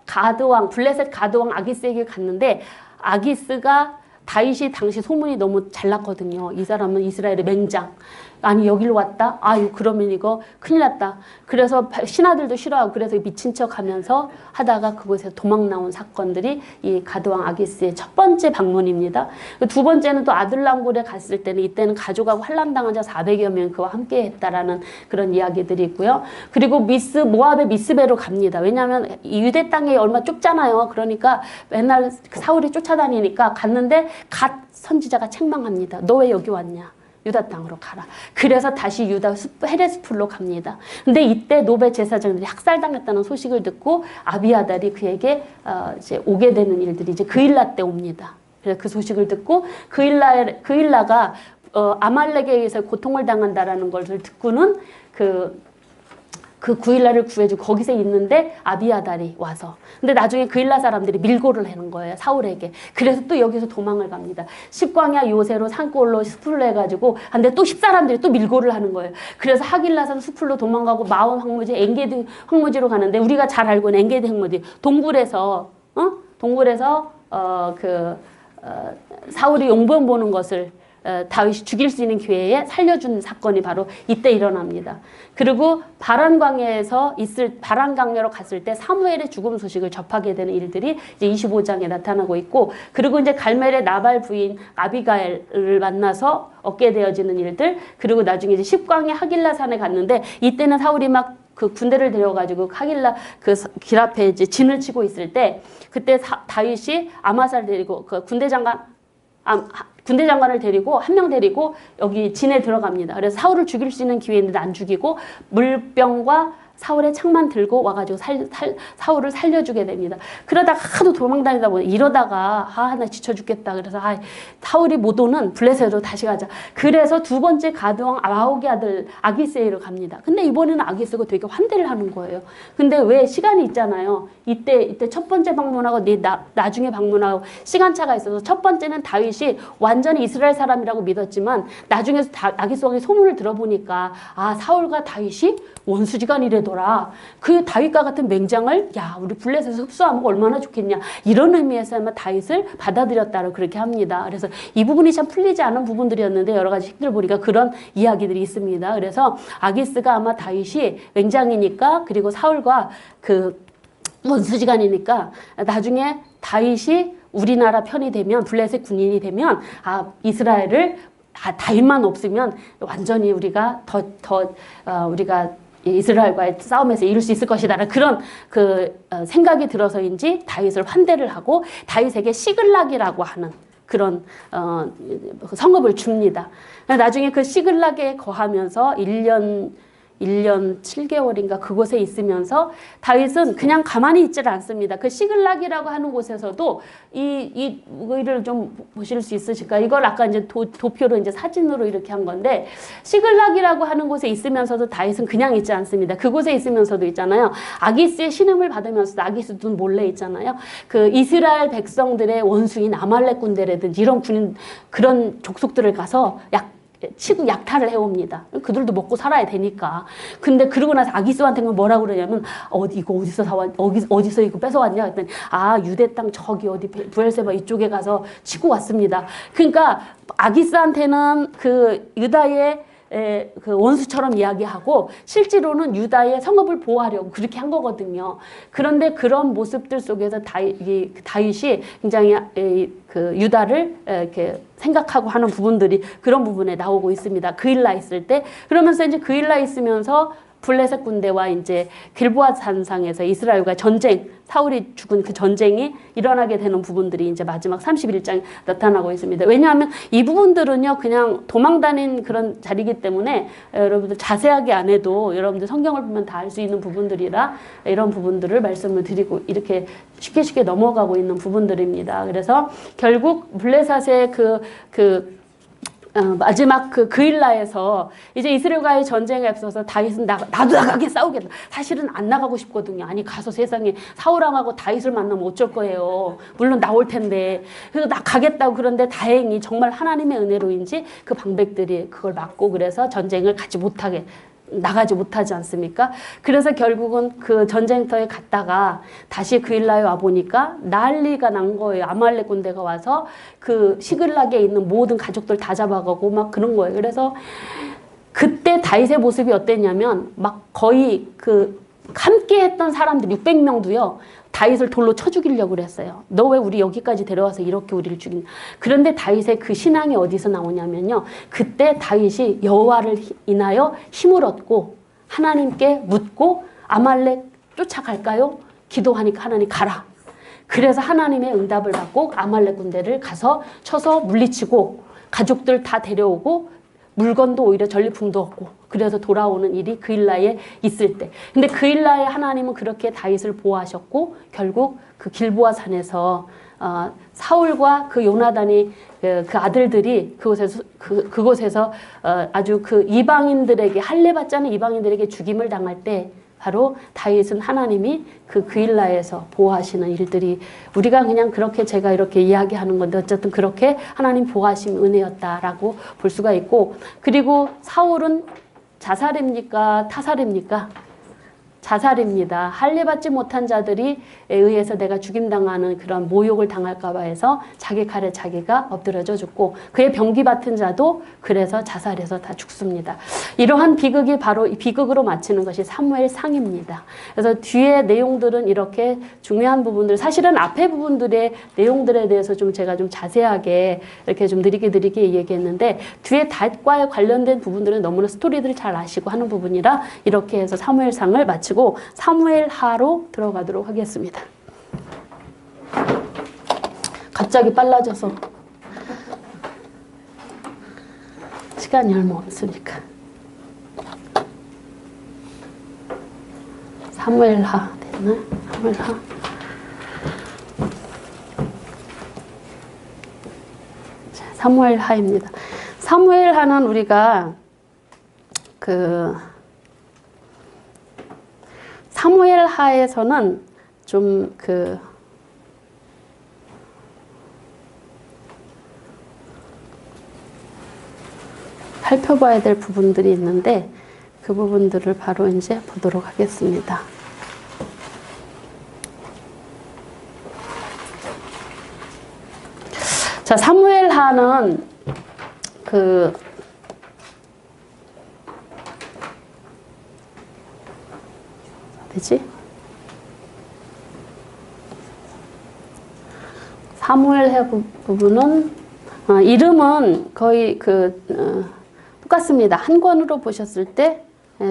Speaker 1: 블레셋 가드왕 아기스에게 갔는데 아기스가 다윗이 당시 소문이 너무 잘 났거든요. 이 사람은 이스라엘의 맹장. 아니 여기로 왔다? 아유 그러면 이거 큰일 났다. 그래서 신하들도 싫어하고 그래서 미친 척 하면서 하다가 그곳에서 도망 나온 사건들이 이 가드왕 아기스의 첫 번째 방문입니다. 두 번째는 또 아둘람굴에 갔을 때는 이때는 가족하고 환란당한 자 400여 명 그와 함께 했다라는 그런 이야기들이 있고요. 그리고 모압의 미스베로 갑니다. 왜냐하면 유대 땅에 얼마 좁잖아요. 그러니까 맨날 사울이 쫓아다니니까 갔는데 갓 선지자가 책망합니다. 너 왜 여기 왔냐? 유다 땅으로 가라. 그래서 다시 유다 헤레스풀로 갑니다. 근데 이때 노베 제사장들이 학살당했다는 소식을 듣고 아비아달이 그에게 이제 오게 되는 일들이 이제 그일라 때 옵니다. 그래서 그 소식을 듣고 그일라가 아말렉에 의해서 고통을 당한다라는 것을 듣고는 그 구일라를 구해주고 거기서 있는데 아비아달이 와서 근데 나중에 구일라 사람들이 밀고를 하는 거예요. 사울에게. 그래서 또 여기서 도망을 갑니다. 십광야 요새로 산골로 수풀로 해가지고 근데 또 10사람들이 또 밀고를 하는 거예요. 그래서 하길라산 수풀로 도망가고 마온 황무지 엔게디 황무지로 가는데 우리가 잘 알고 있는 엔게디 황무지 동굴에서 사울이 용병 보는 것을 다윗이 죽일 수 있는 기회에 살려준 사건이 바로 이때 일어납니다. 그리고 바란강야로 갔을 때 사무엘의 죽음 소식을 접하게 되는 일들이 이제 25장에 나타나고 있고 그리고 이제 갈멜의 나발 부인 아비가엘을 만나서 얻게 되어지는 일들 그리고 나중에 이제 십광야 하길라산에 갔는데 이때는 사울이 막 그 군대를 데려가지고 하길라 그 길 앞에 이제 진을 치고 있을 때 그때 다윗이 아마살 데리고 그 군대 장관을 데리고 한 명 데리고 여기 진에 들어갑니다. 그래서 사울을 죽일 수 있는 기회인데 안 죽이고 물병과 사울의 창만 들고 와가지고 사울을 살려주게 됩니다. 그러다가 하도 도망다니다 보니 이러다가 나 지쳐 죽겠다. 그래서 사울이 못 오는 블레셋으로 다시 가자. 그래서 두 번째 가드왕 마옥의 아들 아기스에로 갑니다. 근데 이번에는 아기스가 되게 환대를 하는 거예요. 근데 왜 시간이 있잖아요. 이때 첫 번째 방문하고 나중에 방문하고 시간차가 있어서 첫 번째는 다윗이 완전히 이스라엘 사람이라고 믿었지만 나중에 아기스 왕의 소문을 들어보니까 사울과 다윗이 원수지간이래더라. 그 다윗과 같은 맹장을 우리 블레셋에서 흡수하면 얼마나 좋겠냐. 이런 의미에서 아마 다윗을 받아들였다고 그렇게 합니다. 그래서 이 부분이 참 풀리지 않은 부분들이었는데 여러 가지 책들 보니까 그런 이야기들이 있습니다. 그래서 아기스가 아마 다윗이 맹장이니까 그리고 사울과 그 원수지간이니까 나중에 다윗이 우리나라 편이 되면 블레셋 군인이 되면 이스라엘을 다윗만 없으면 완전히 우리가 우리가 이스라엘과의 싸움에서 이룰 수 있을 것이다. 그런 생각이 들어서인지 다윗을 환대를 하고 다윗에게 시글락이라고 하는 그런 성읍을 줍니다. 나중에 그 시글락에 거하면서 1년 7개월인가 그곳에 있으면서 다윗은 그냥 가만히 있질 않습니다. 그 시글락이라고 하는 곳에서도 이를 좀 보실 수 있으실까요? 이걸 아까 이제 도표로 이제 사진으로 이렇게 한 건데 시글락이라고 하는 곳에 있으면서도 다윗은 그냥 있지 않습니다. 그곳에 있으면서도 있잖아요. 아기스의 신음을 받으면서도 아기스도 몰래 있잖아요. 그 이스라엘 백성들의 원수인 아말렉 군대라든지 이런 그런 족속들을 가서 치고 약탈을 해옵니다. 그들도 먹고 살아야 되니까. 근데 그러고 나서 아기스한테는 뭐라고 그러냐면 이거 어디서 사왔 어디서 이거 뺏어왔냐 했더니 유대 땅 저기 어디 브엘세바 이쪽에 가서 치고 왔습니다. 그러니까 아기스한테는 그 유다의 그 원수처럼 이야기하고 실제로는 유다의 성읍을 보호하려고 그렇게 한 거거든요. 그런데 그런 모습들 속에서 다윗이 굉장히 그 유다를 이렇게 생각하고 하는 부분들이 그런 부분에 나오고 있습니다. 그일라 있을 때 그러면서 이제 그일라 있으면서 블레셋 군대와 이제 길보아 산상에서 이스라엘과 전쟁, 사울이 죽은 그 전쟁이 일어나게 되는 부분들이 이제 마지막 31장에 나타나고 있습니다. 왜냐하면 이 부분들은요, 그냥 도망 다닌 그런 자리이기 때문에 여러분들 자세하게 안 해도 여러분들 성경을 보면 다 알 수 있는 부분들이라 이런 부분들을 말씀을 드리고 이렇게 쉽게 넘어가고 있는 부분들입니다. 그래서 결국 블레셋의 마지막 그일라에서 이제 이스라엘과의 전쟁에 앞서서 다윗은 나도 나가게 싸우겠다. 사실은 안 나가고 싶거든요. 아니 가서 세상에 사울왕하고 다윗을 만나면 어쩔 거예요. 물론 나올 텐데. 그래서 나 가겠다고 그런데 다행히 정말 하나님의 은혜로인지 그 방백들이 그걸 막고 그래서 전쟁을 나가지 못하지 않습니까? 그래서 결국은 그 전쟁터에 갔다가 다시 그일라에 와보니까 난리가 난 거예요. 아말렉 군대가 와서 그 시글락에 있는 모든 가족들 다 잡아가고 막 그런 거예요. 그래서 그때 다윗의 모습이 어땠냐면 막 거의 그 함께 했던 사람들 600명도요. 다윗을 돌로 쳐 죽이려고 그랬어요. 너 왜 우리 여기까지 데려와서 이렇게 우리를 죽이냐. 그런데 다윗의 그 신앙이 어디서 나오냐면요. 그때 다윗이 여호와를 인하여 힘을 얻고 하나님께 묻고 아말렉 쫓아갈까요? 기도하니까 하나님 가라. 그래서 하나님의 응답을 받고 아말렉 군대를 가서 쳐서 물리치고 가족들 다 데려오고 물건도 오히려 전리품도 없고 그래서 돌아오는 일이 그일라에 있을 때. 근데 그일라에 하나님은 그렇게 다윗을 보호하셨고 결국 그 길보아 산에서 사울과 그 요나단이 그 아들들이 그곳에서 아주 그 이방인들에게 할례 받지 않은 이방인들에게 죽임을 당할 때 바로 다윗은 하나님이 그 그일라에서 보호하시는 일들이 우리가 그냥 그렇게 제가 이렇게 이야기하는 건데 어쨌든 그렇게 하나님 보호하심 은혜였다라고 볼 수가 있고 그리고 사울은 자살입니까? 타살입니까? 자살입니다. 할례 받지 못한 자들이 의해서 내가 죽임당하는 그런 모욕을 당할까 봐 해서 자기 칼에 자기가 엎드려져 죽고 그의 병기 받은 자도 그래서 자살해서 다 죽습니다. 이러한 비극이 바로 비극으로 마치는 것이 사무엘상입니다. 그래서 뒤에 내용들은 이렇게 중요한 부분들 사실은 앞에 부분들의 내용들에 대해서 좀 제가 좀 자세하게 이렇게 좀 느리게 얘기했는데 뒤에 다윗과 관련된 부분들은 너무나 스토리들을 잘 아시고 하는 부분이라 이렇게 해서 사무엘상을 마치고 사무엘하로 들어가도록 하겠습니다. 갑자기 빨라져서 시간이 얼마 없으니까 사무엘하 됐나? 사무엘하 사무엘하입니다. 사무엘하는 우리가 사무엘하에서는 좀 살펴봐야 될 부분들이 있는데 그 부분들을 바로 이제 보도록 하겠습니다. 자, 사무엘하는 사무엘하 부분은 이름은 거의 똑같습니다. 한 권으로 보셨을 때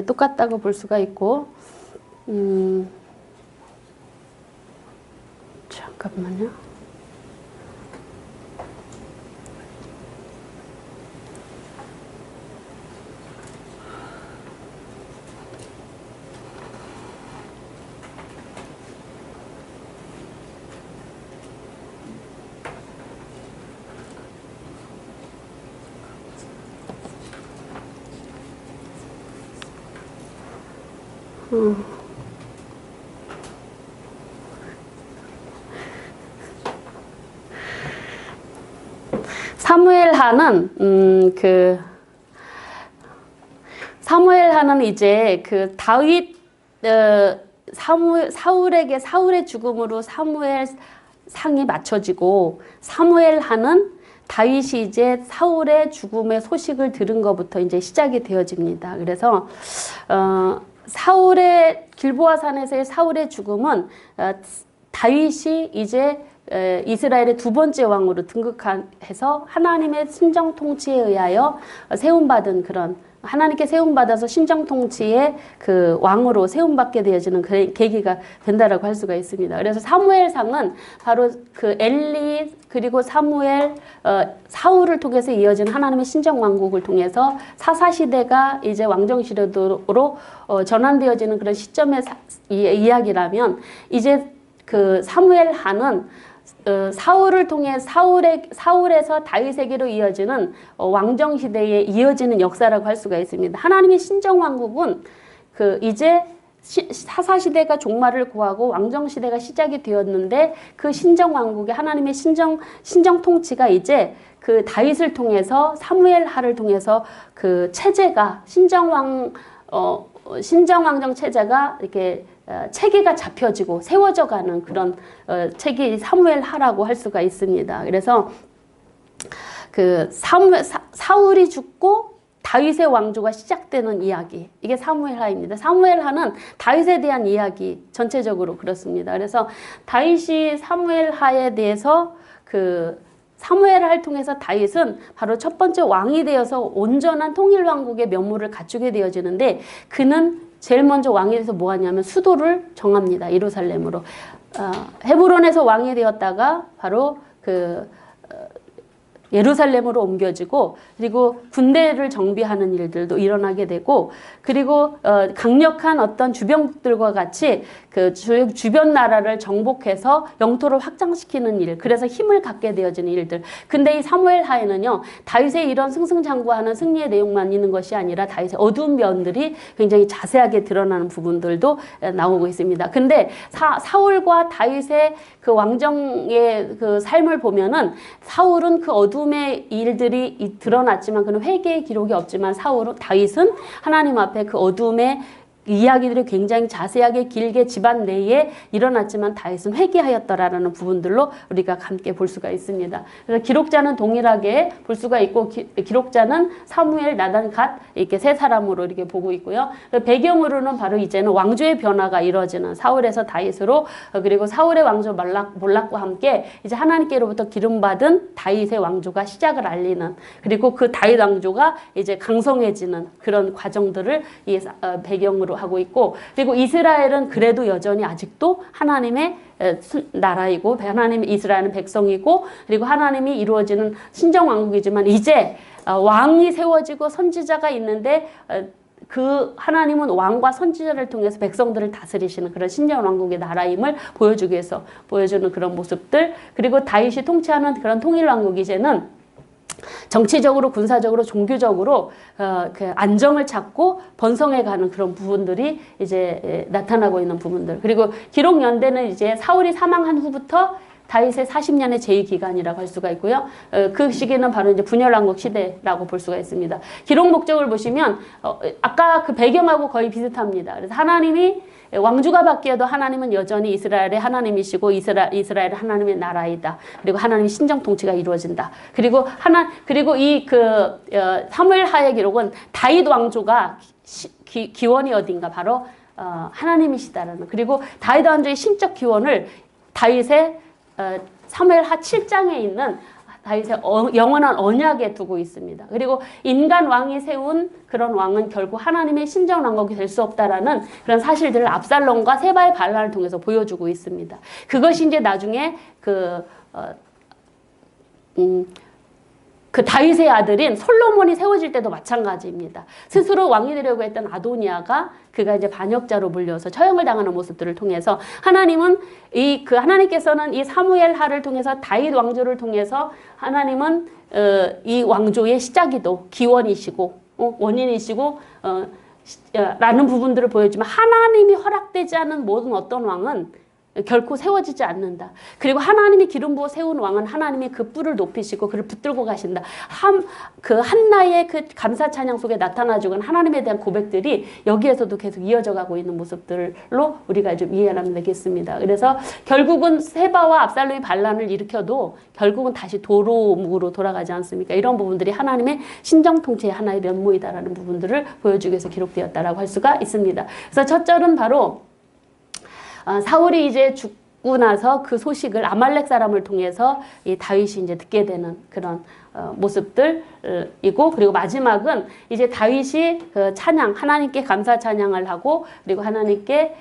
Speaker 1: 똑같다고 볼 수가 있고 잠깐만요. 사무엘하는 사무엘하는 이제 그 다윗 사울에게 사울의 죽음으로 사무엘 상이 맞춰지고 사무엘하는 다윗이 이제 사울의 죽음의 소식을 들은 것부터 이제 시작이 되어집니다. 그래서 사울의 길보아 산에서의 사울의 죽음은 다윗이 이제 이스라엘의 두 번째 왕으로 등극해서 하나님의 신정 통치에 의하여 세움받은 그런 하나님께 세움받아서 신정 통치의 그 왕으로 세움받게 되어지는 그 계기가 된다라고 할 수가 있습니다. 그래서 사무엘상은 바로 그 엘리 그리고 사무엘 사울을 통해서 이어진 하나님의 신정 왕국을 통해서 사사시대가 이제 왕정시대로 전환되어지는 그런 시점의 이야기라면 이제 그 사무엘하는 사울을 통해 사울에서 다윗에게로 이어지는 왕정 시대에 이어지는 역사라고 할 수가 있습니다. 하나님의 신정 왕국은 그 이제 사사 시대가 종말을 구하고 왕정 시대가 시작이 되었는데 그 신정 왕국의 하나님의 신정 통치가 이제 그 다윗을 통해서 사무엘하를 통해서 그 체제가 신정 왕정 체제가 이렇게 체계가 잡혀지고 세워져 가는 그런 책이 사무엘하라고 할 수가 있습니다. 그래서 그 사울이 죽고 다윗의 왕조가 시작되는 이야기, 이게 사무엘하입니다. 사무엘하는 다윗에 대한 이야기 전체적으로 그렇습니다. 그래서 다윗이 사무엘하에 대해서 그 사무엘하를 통해서 다윗은 바로 첫 번째 왕이 되어서 온전한 통일왕국의 면모를 갖추게 되어지는데 그는 제일 먼저 왕이 돼서 뭐 하냐면 수도를 정합니다. 예루살렘으로. 헤브론에서 왕이 되었다가 바로 그 예루살렘으로 옮겨지고 그리고 군대를 정비하는 일들도 일어나게 되고 그리고 강력한 어떤 주병들과 같이 그 주변 나라를 정복해서 영토를 확장시키는 일, 그래서 힘을 갖게 되어지는 일들. 근데 이 사무엘하에는요, 다윗의 이런 승승장구하는 승리의 내용만 있는 것이 아니라 다윗의 어두운 면들이 굉장히 자세하게 드러나는 부분들도 나오고 있습니다. 근데 사울과 다윗의 그 왕정의 그 삶을 보면은 사울은 그 어둠의 일들이 드러났지만 그는 회개의 기록이 없지만 다윗은 하나님 앞에 그 어둠의 이야기들이 굉장히 자세하게 길게 집안 내에 일어났지만 다윗은 회개하였더라라는 부분들로 우리가 함께 볼 수가 있습니다. 그래서 기록자는 동일하게 볼 수가 있고 기록자는 사무엘, 나단, 갓 이렇게 세 사람으로 이렇게 보고 있고요. 배경으로는 바로 이제는 왕조의 변화가 이루어지는 사울에서 다윗으로 그리고 사울의 왕조 몰락과 함께 이제 하나님께로부터 기름받은 다윗의 왕조가 시작을 알리는 그리고 그 다윗 왕조가 이제 강성해지는 그런 과정들을 이 배경으로 하고 있고 그리고 이스라엘은 그래도 여전히 아직도 하나님의 나라이고 하나님의 이스라엘은 백성이고 그리고 하나님이 이루어지는 신정왕국이지만 이제 왕이 세워지고 선지자가 있는데 그 하나님은 왕과 선지자를 통해서 백성들을 다스리시는 그런 신정왕국의 나라임을 보여주기 위해서 보여주는 그런 모습들 그리고 다윗이 통치하는 그런 통일왕국이 이제는 정치적으로 군사적으로 종교적으로 그 안정을 찾고 번성해가는 그런 부분들이 이제 나타나고 있는 부분들 그리고 기록 연대는 이제 사울이 사망한 후부터 다윗의 40년의 제위기간이라고 할 수가 있고요. 그 시기는 바로 이제 분열왕국 시대라고 볼 수가 있습니다. 기록 목적을 보시면 아까 그 배경하고 거의 비슷합니다. 그래서 하나님이 왕주가 바뀌어도 하나님은 여전히 이스라엘의 하나님이시고 이스라엘의 하나님의 나라이다. 그리고 하나님의 신정 통치가 이루어진다. 그리고 이 사무엘하의 기록은 다윗 왕조가 기원이 어딘가 바로 하나님이시다라는 그리고 다윗 왕조의 신적 기원을 다윗의 사무엘하 7장에 있는 다윗의 영원한 언약에 두고 있습니다. 그리고 인간 왕이 세운 그런 왕은 결국 하나님의 신정 왕국이 될 수 없다라는 그런 사실들을 압살롬과 세바의 반란을 통해서 보여주고 있습니다. 그것이 이제 나중에 그 다윗의 아들인 솔로몬이 세워질 때도 마찬가지입니다. 스스로 왕이 되려고 했던 아도니아가 그가 이제 반역자로 물려서 처형을 당하는 모습들을 통해서 하나님께서는 이 사무엘하를 통해서 다윗 왕조를 통해서 하나님은 이 왕조의 시작이도 기원이시고 원인이시고 라는 부분들을 보여주면 하나님이 허락되지 않은 모든 어떤 왕은 결코 세워지지 않는다. 그리고 하나님이 기름 부어 세운 왕은 하나님이 그 뿔을 높이시고 그를 붙들고 가신다. 그 한나의 그 감사 찬양 속에 나타나 죽은 하나님에 대한 고백들이 여기에서도 계속 이어져 가고 있는 모습들로 우리가 좀 이해하면 되겠습니다. 그래서 결국은 세바와 압살롬이 반란을 일으켜도 결국은 다시 도로묵으로 돌아가지 않습니까? 이런 부분들이 하나님의 신정 통치의 하나의 면모이다라는 부분들을 보여주기 위해서 기록되었다라고 할 수가 있습니다. 그래서 첫 절은 바로 사울이 이제 죽고 나서 그 소식을 아말렉 사람을 통해서 이 다윗이 이제 듣게 되는 그런 모습들이고, 그리고 마지막은 이제 다윗이 그 찬양, 하나님께 감사 찬양을 하고, 그리고 하나님께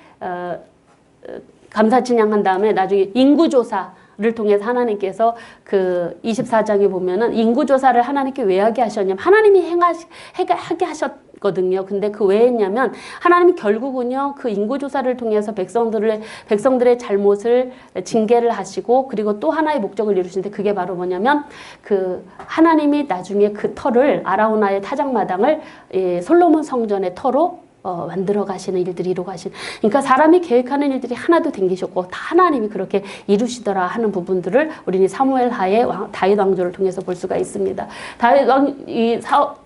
Speaker 1: 감사 찬양한 다음에 나중에 인구조사를 통해서 하나님께서 그 24장에 보면은 인구조사를 하나님께 왜 하게 하셨냐면 하나님이 하게 하셨거든요. 근데 그 왜 했냐면 하나님이 결국은요 그 인구조사를 통해서 백성들의 잘못을 징계를 하시고, 그리고 또 하나의 목적을 이루시는데 그게 바로 뭐냐면 그 하나님이 나중에 그 터를 아라우나의 타작마당을 솔로몬 성전의 터로 만들어 가시는 일들이 이루어 가시는, 그러니까 사람이 계획하는 일들이 하나도 댕기셨고 다 하나님이 그렇게 이루시더라 하는 부분들을 우리는 사무엘 하의 다윗 왕조를 통해서 볼 수가 있습니다.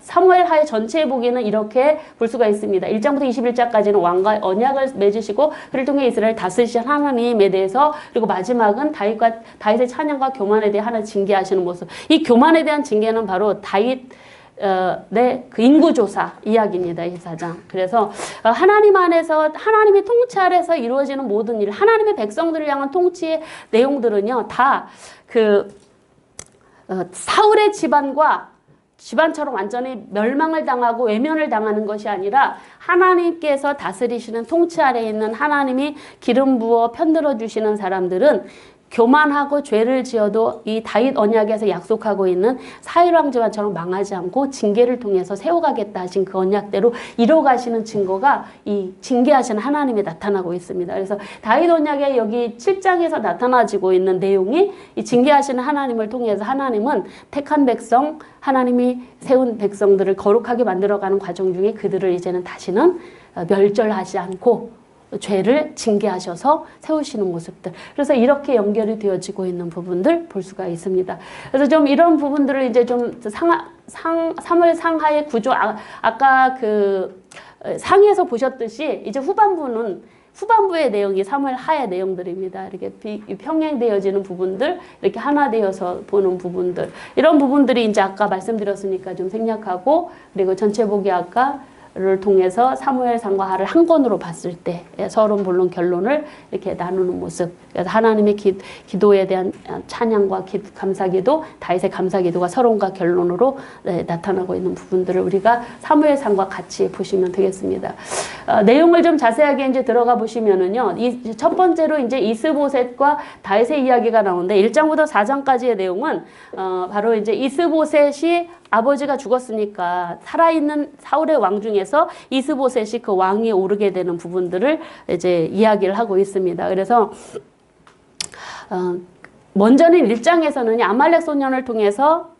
Speaker 1: 사무엘 하의 전체의 보기는 이렇게 볼 수가 있습니다. 1장부터 21장까지는 왕과 언약을 맺으시고 그를 통해 이스라엘 다스리신 하나님에 대해서, 그리고 마지막은 다윗의 찬양과 교만에 대해 하나 징계하시는 모습. 이 교만에 대한 징계는 바로 그 인구조사 이야기입니다. 24장. 그래서 하나님 안에서 하나님의 통치 아래서 이루어지는 모든 일, 하나님의 백성들을 향한 통치의 내용들은요 다 그 사울의 집안처럼 완전히 멸망을 당하고 외면을 당하는 것이 아니라 하나님께서 다스리시는 통치 아래에 있는 하나님이 기름 부어 편들어 주시는 사람들은 교만하고 죄를 지어도 이 다윗 언약에서 약속하고 있는 사울 왕조처럼 망하지 않고 징계를 통해서 세워가겠다 하신 그 언약대로 이뤄가시는 증거가 이 징계하시는 하나님이 나타나고 있습니다. 그래서 다윗 언약의 여기 7장에서 나타나지고 있는 내용이 이 징계하시는 하나님을 통해서 하나님은 택한 백성, 하나님이 세운 백성들을 거룩하게 만들어가는 과정 중에 그들을 이제는 다시는 멸절하지 않고 죄를 징계하셔서 세우시는 모습들. 그래서 이렇게 연결이 되어지고 있는 부분들 볼 수가 있습니다. 그래서 좀 이런 부분들을 이제 좀 사무엘 상하의 구조, 아까 그 상에서 보셨듯이 이제 후반부의 내용이 사무엘 하의 내용들입니다. 이렇게 평행되어지는 부분들, 이렇게 하나 되어서 보는 부분들, 이런 부분들이 이제 아까 말씀드렸으니까 좀 생략하고, 그리고 전체 보기 를 통해서 사무엘상과 하를 한 권으로 봤을 때 서론 본론 결론을 이렇게 나누는 모습. 그래서 하나님의 기도에 대한 찬양과 감사기도, 다윗의 감사기도가 서론과 결론으로 나타나고 있는 부분들을 우리가 사무엘상과 같이 보시면 되겠습니다. 내용을 좀 자세하게 이제 들어가 보시면은요, 첫 번째로 이제 이스보셋과 다윗의 이야기가 나오는데 1장부터 4장까지의 내용은 바로 이제 이스보셋이 아버지가 죽었으니까 살아있는 사울의 왕 중에서 이스보셋이 그 왕위에 오르게 되는 부분들을 이제 이야기를 하고 있습니다. 그래서 먼저는 1장에서는 아말렉 소년을 통해서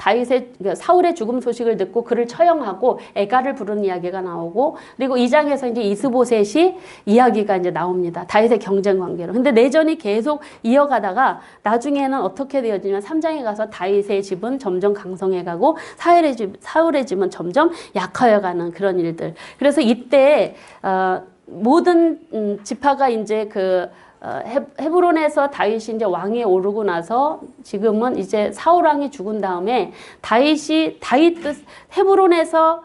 Speaker 1: 사울의 죽음 소식을 듣고 그를 처형하고 애가를 부르는 이야기가 나오고, 그리고 2장에서 이제 이스보셋이 이야기가 이제 나옵니다. 다윗의 경쟁 관계로. 근데 내전이 계속 이어가다가 나중에는 어떻게 되어지냐면 3장에 가서 다윗의 집은 점점 강성해 가고 사울의 집은 점점 약하여 가는 그런 일들. 그래서 이때 모든 지파가 이제 헤브론에서 다윗이 이제 왕위에 오르고 나서 지금은 이제 사울 왕이 죽은 다음에 헤브론에서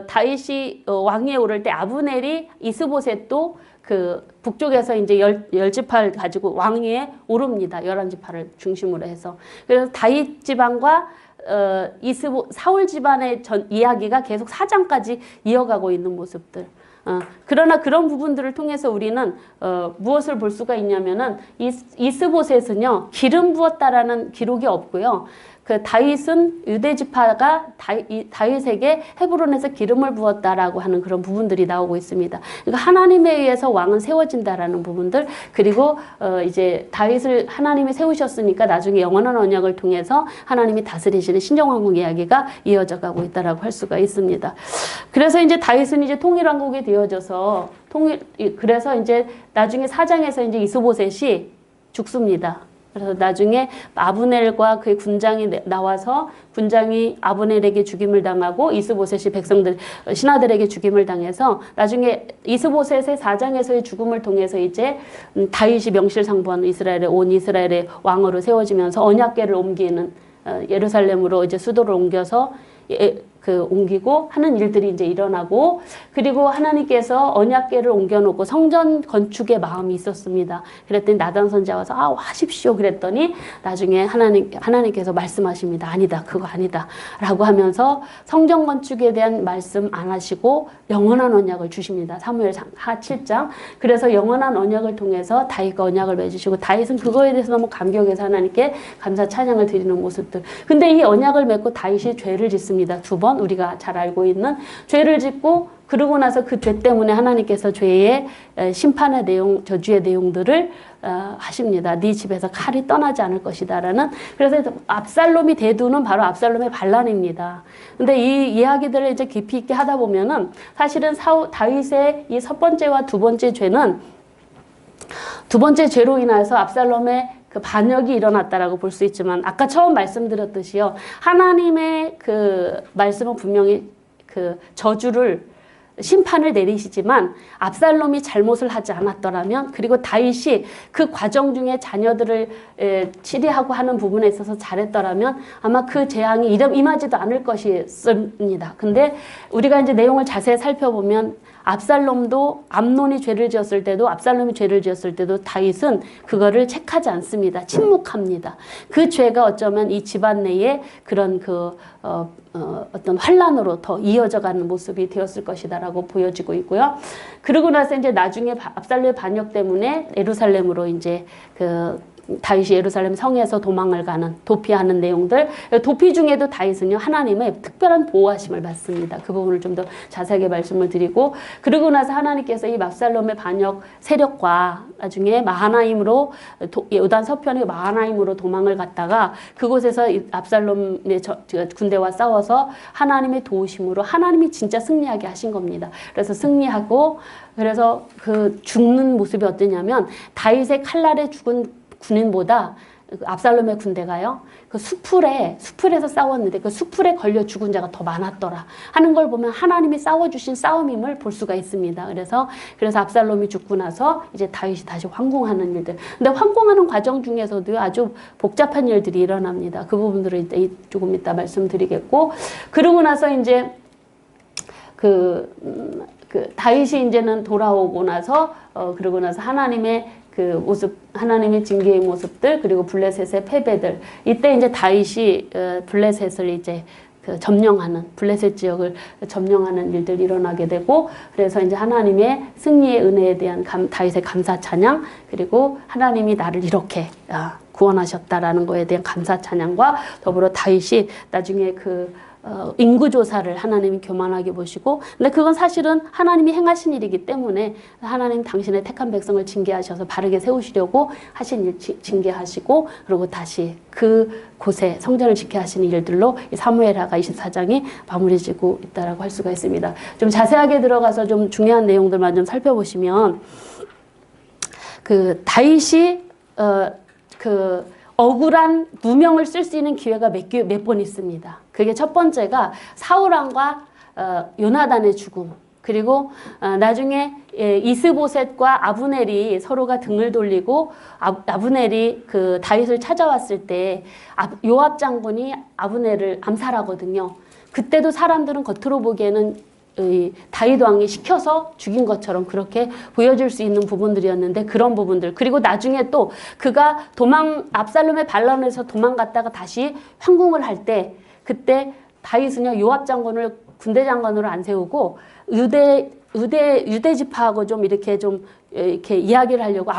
Speaker 1: 다윗이 왕위에 오를 때 아브넬이 이스보셋도 그 북쪽에서 이제 열 지파를 가지고 왕위에 오릅니다. 11지파를 중심으로 해서. 그래서 다윗 집안과 사울 집안의 이야기가 계속 4장까지 이어가고 있는 모습들. 그러나 그런 부분들을 통해서 우리는 무엇을 볼 수가 있냐면은 이스보셋은요 기름 부었다라는 기록이 없고요. 그 다윗은 유대 지파가 다윗에게 헤브론에서 기름을 부었다라고 하는 그런 부분들이 나오고 있습니다. 그러니까 하나님에 의해서 왕은 세워진다라는 부분들, 그리고 이제 다윗을 하나님이 세우셨으니까 나중에 영원한 언약을 통해서 하나님이 다스리시는 신정왕국 이야기가 이어져 가고 있다라고 할 수가 있습니다. 그래서 이제 다윗은 이제 통일왕국이 되어져서 그래서 이제 나중에 4장에서 이제 이스보셋이 죽습니다. 그래서 나중에 아브넬과 그의 군장이 나와서 군장이 아브넬에게 죽임을 당하고 이스보셋이 백성들 신하들에게 죽임을 당해서 나중에 이스보셋의 사장에서의 죽음을 통해서 이제 다윗이 명실상부한 이스라엘의 온 이스라엘의 왕으로 세워지면서 언약궤를 옮기는 예루살렘으로 이제 수도를 옮겨서 옮기고 하는 일들이 이제 일어나고, 그리고 하나님께서 언약궤를 옮겨놓고 성전 건축의 마음이 있었습니다. 그랬더니 나단 선지자 와서 하십시오 그랬더니 나중에 하나님께서 말씀하십니다. 아니다, 그거 아니다 라고 하면서 성전 건축에 대한 말씀 안 하시고 영원한 언약을 주십니다. 사무엘하 7장. 그래서 영원한 언약을 통해서 다윗과 언약을 맺으시고, 다윗은 그거에 대해서 너무 감격해서 하나님께 감사 찬양을 드리는 모습들. 근데 이 언약을 맺고 다윗이 죄를 짓습니다. 2번. 우리가 잘 알고 있는 죄를 짓고, 그러고 나서 그 죄 때문에 하나님께서 죄의 심판의 내용, 저주의 내용들을 하십니다. 네 집에서 칼이 떠나지 않을 것이다 라는. 그래서 압살롬이 대두는 바로 압살롬의 반란입니다. 근데 이 이야기들을 이제 깊이 있게 하다 보면은 사실은 다윗의 이 첫 번째와 두 번째 죄는, 두 번째 죄로 인해서 압살롬의 그 반역이 일어났다라고 볼 수 있지만, 아까 처음 말씀드렸듯이요, 하나님의 그 말씀은 분명히 그 저주를, 심판을 내리시지만 압살롬이 잘못을 하지 않았더라면, 그리고 다윗이 그 과정 중에 자녀들을 치리하고 하는 부분에 있어서 잘했더라면 아마 그 재앙이 임하지도 않을 것입니다. 근데 우리가 이제 내용을 자세히 살펴보면 압살롬도, 암논이 죄를 지었을 때도, 압살롬이 죄를 지었을 때도 다윗은 그거를 체크하지 않습니다. 침묵합니다. 그 죄가 어쩌면 이 집안 내에 그런 어떤 환란으로 더 이어져가는 모습이 되었을 것이다라고 보여지고 있고요. 그러고 나서 이제 나중에 압살롬의 반역 때문에 예루살렘으로 이제 다윗이 예루살렘 성에서 도망을 가는, 도피하는 내용들. 도피 중에도 다윗은요, 하나님의 특별한 보호하심을 받습니다. 그 부분을 좀 더 자세하게 말씀을 드리고, 그러고 나서 하나님께서 이 압살롬의 반역 세력과 나중에 마하나임으로, 요단 서편의 마하나임으로 도망을 갔다가 그곳에서 압살롬의 군대와 싸워서 하나님의 도우심으로 하나님이 진짜 승리하게 하신 겁니다. 그래서 승리하고, 그래서 그 죽는 모습이 어떠냐면, 다윗의 칼날에 죽은 군인보다 압살롬의 군대가요, 그 수풀에서 싸웠는데 그 수풀에 걸려 죽은 자가 더 많았더라 하는 걸 보면 하나님이 싸워주신 싸움임을 볼 수가 있습니다. 그래서 압살롬이 죽고 나서 이제 다윗이 다시 황궁하는 일들. 근데 황궁하는 과정 중에서도 아주 복잡한 일들이 일어납니다. 그 부분들을 조금 이따 말씀드리겠고, 그러고 나서 이제 다윗이 이제는 돌아오고 나서 그러고 나서 하나님의 그 모습, 하나님의 징계의 모습들, 그리고 블레셋의 패배들. 이때 이제 다윗이 블레셋을 이제 점령하는, 블레셋 지역을 점령하는 일들이 일어나게 되고, 그래서 이제 하나님의 승리의 은혜에 대한 다윗의 감사 찬양, 그리고 하나님이 나를 이렇게 구원하셨다라는 거에 대한 감사 찬양과 더불어 다윗이 나중에 인구조사를 하나님이 교만하게 보시고, 근데 그건 사실은 하나님이 행하신 일이기 때문에 하나님 당신의 택한 백성을 징계하셔서 바르게 세우시려고 하신 일 징계하시고, 그리고 다시 그 곳에 성전을 지켜 하시는 일들로 사무엘하가 24장이 마무리지고 있다라고 할 수가 있습니다. 좀 자세하게 들어가서 좀 중요한 내용들만 좀 살펴보시면, 다윗이 억울한 누명을 쓸 수 있는 기회가 몇 번 있습니다. 그게 첫 번째가 사울왕과 요나단의 죽음, 그리고 나중에 이스보셋과 아브넬이 서로가 등을 돌리고 아브넬이 다윗을 찾아왔을 때 요압 장군이 아브넬을 암살하거든요. 그때도 사람들은 겉으로 보기에는 다윗 왕이 시켜서 죽인 것처럼 그렇게 보여줄 수 있는 부분들이었는데, 그런 부분들, 그리고 나중에 또 그가 압살롬의 반란에서 도망갔다가 다시 황궁을 할 때, 그때 다윗은요, 요압 장군을 군대 장관으로 안 세우고 유대 지파하고 좀 이렇게 이야기를 하려고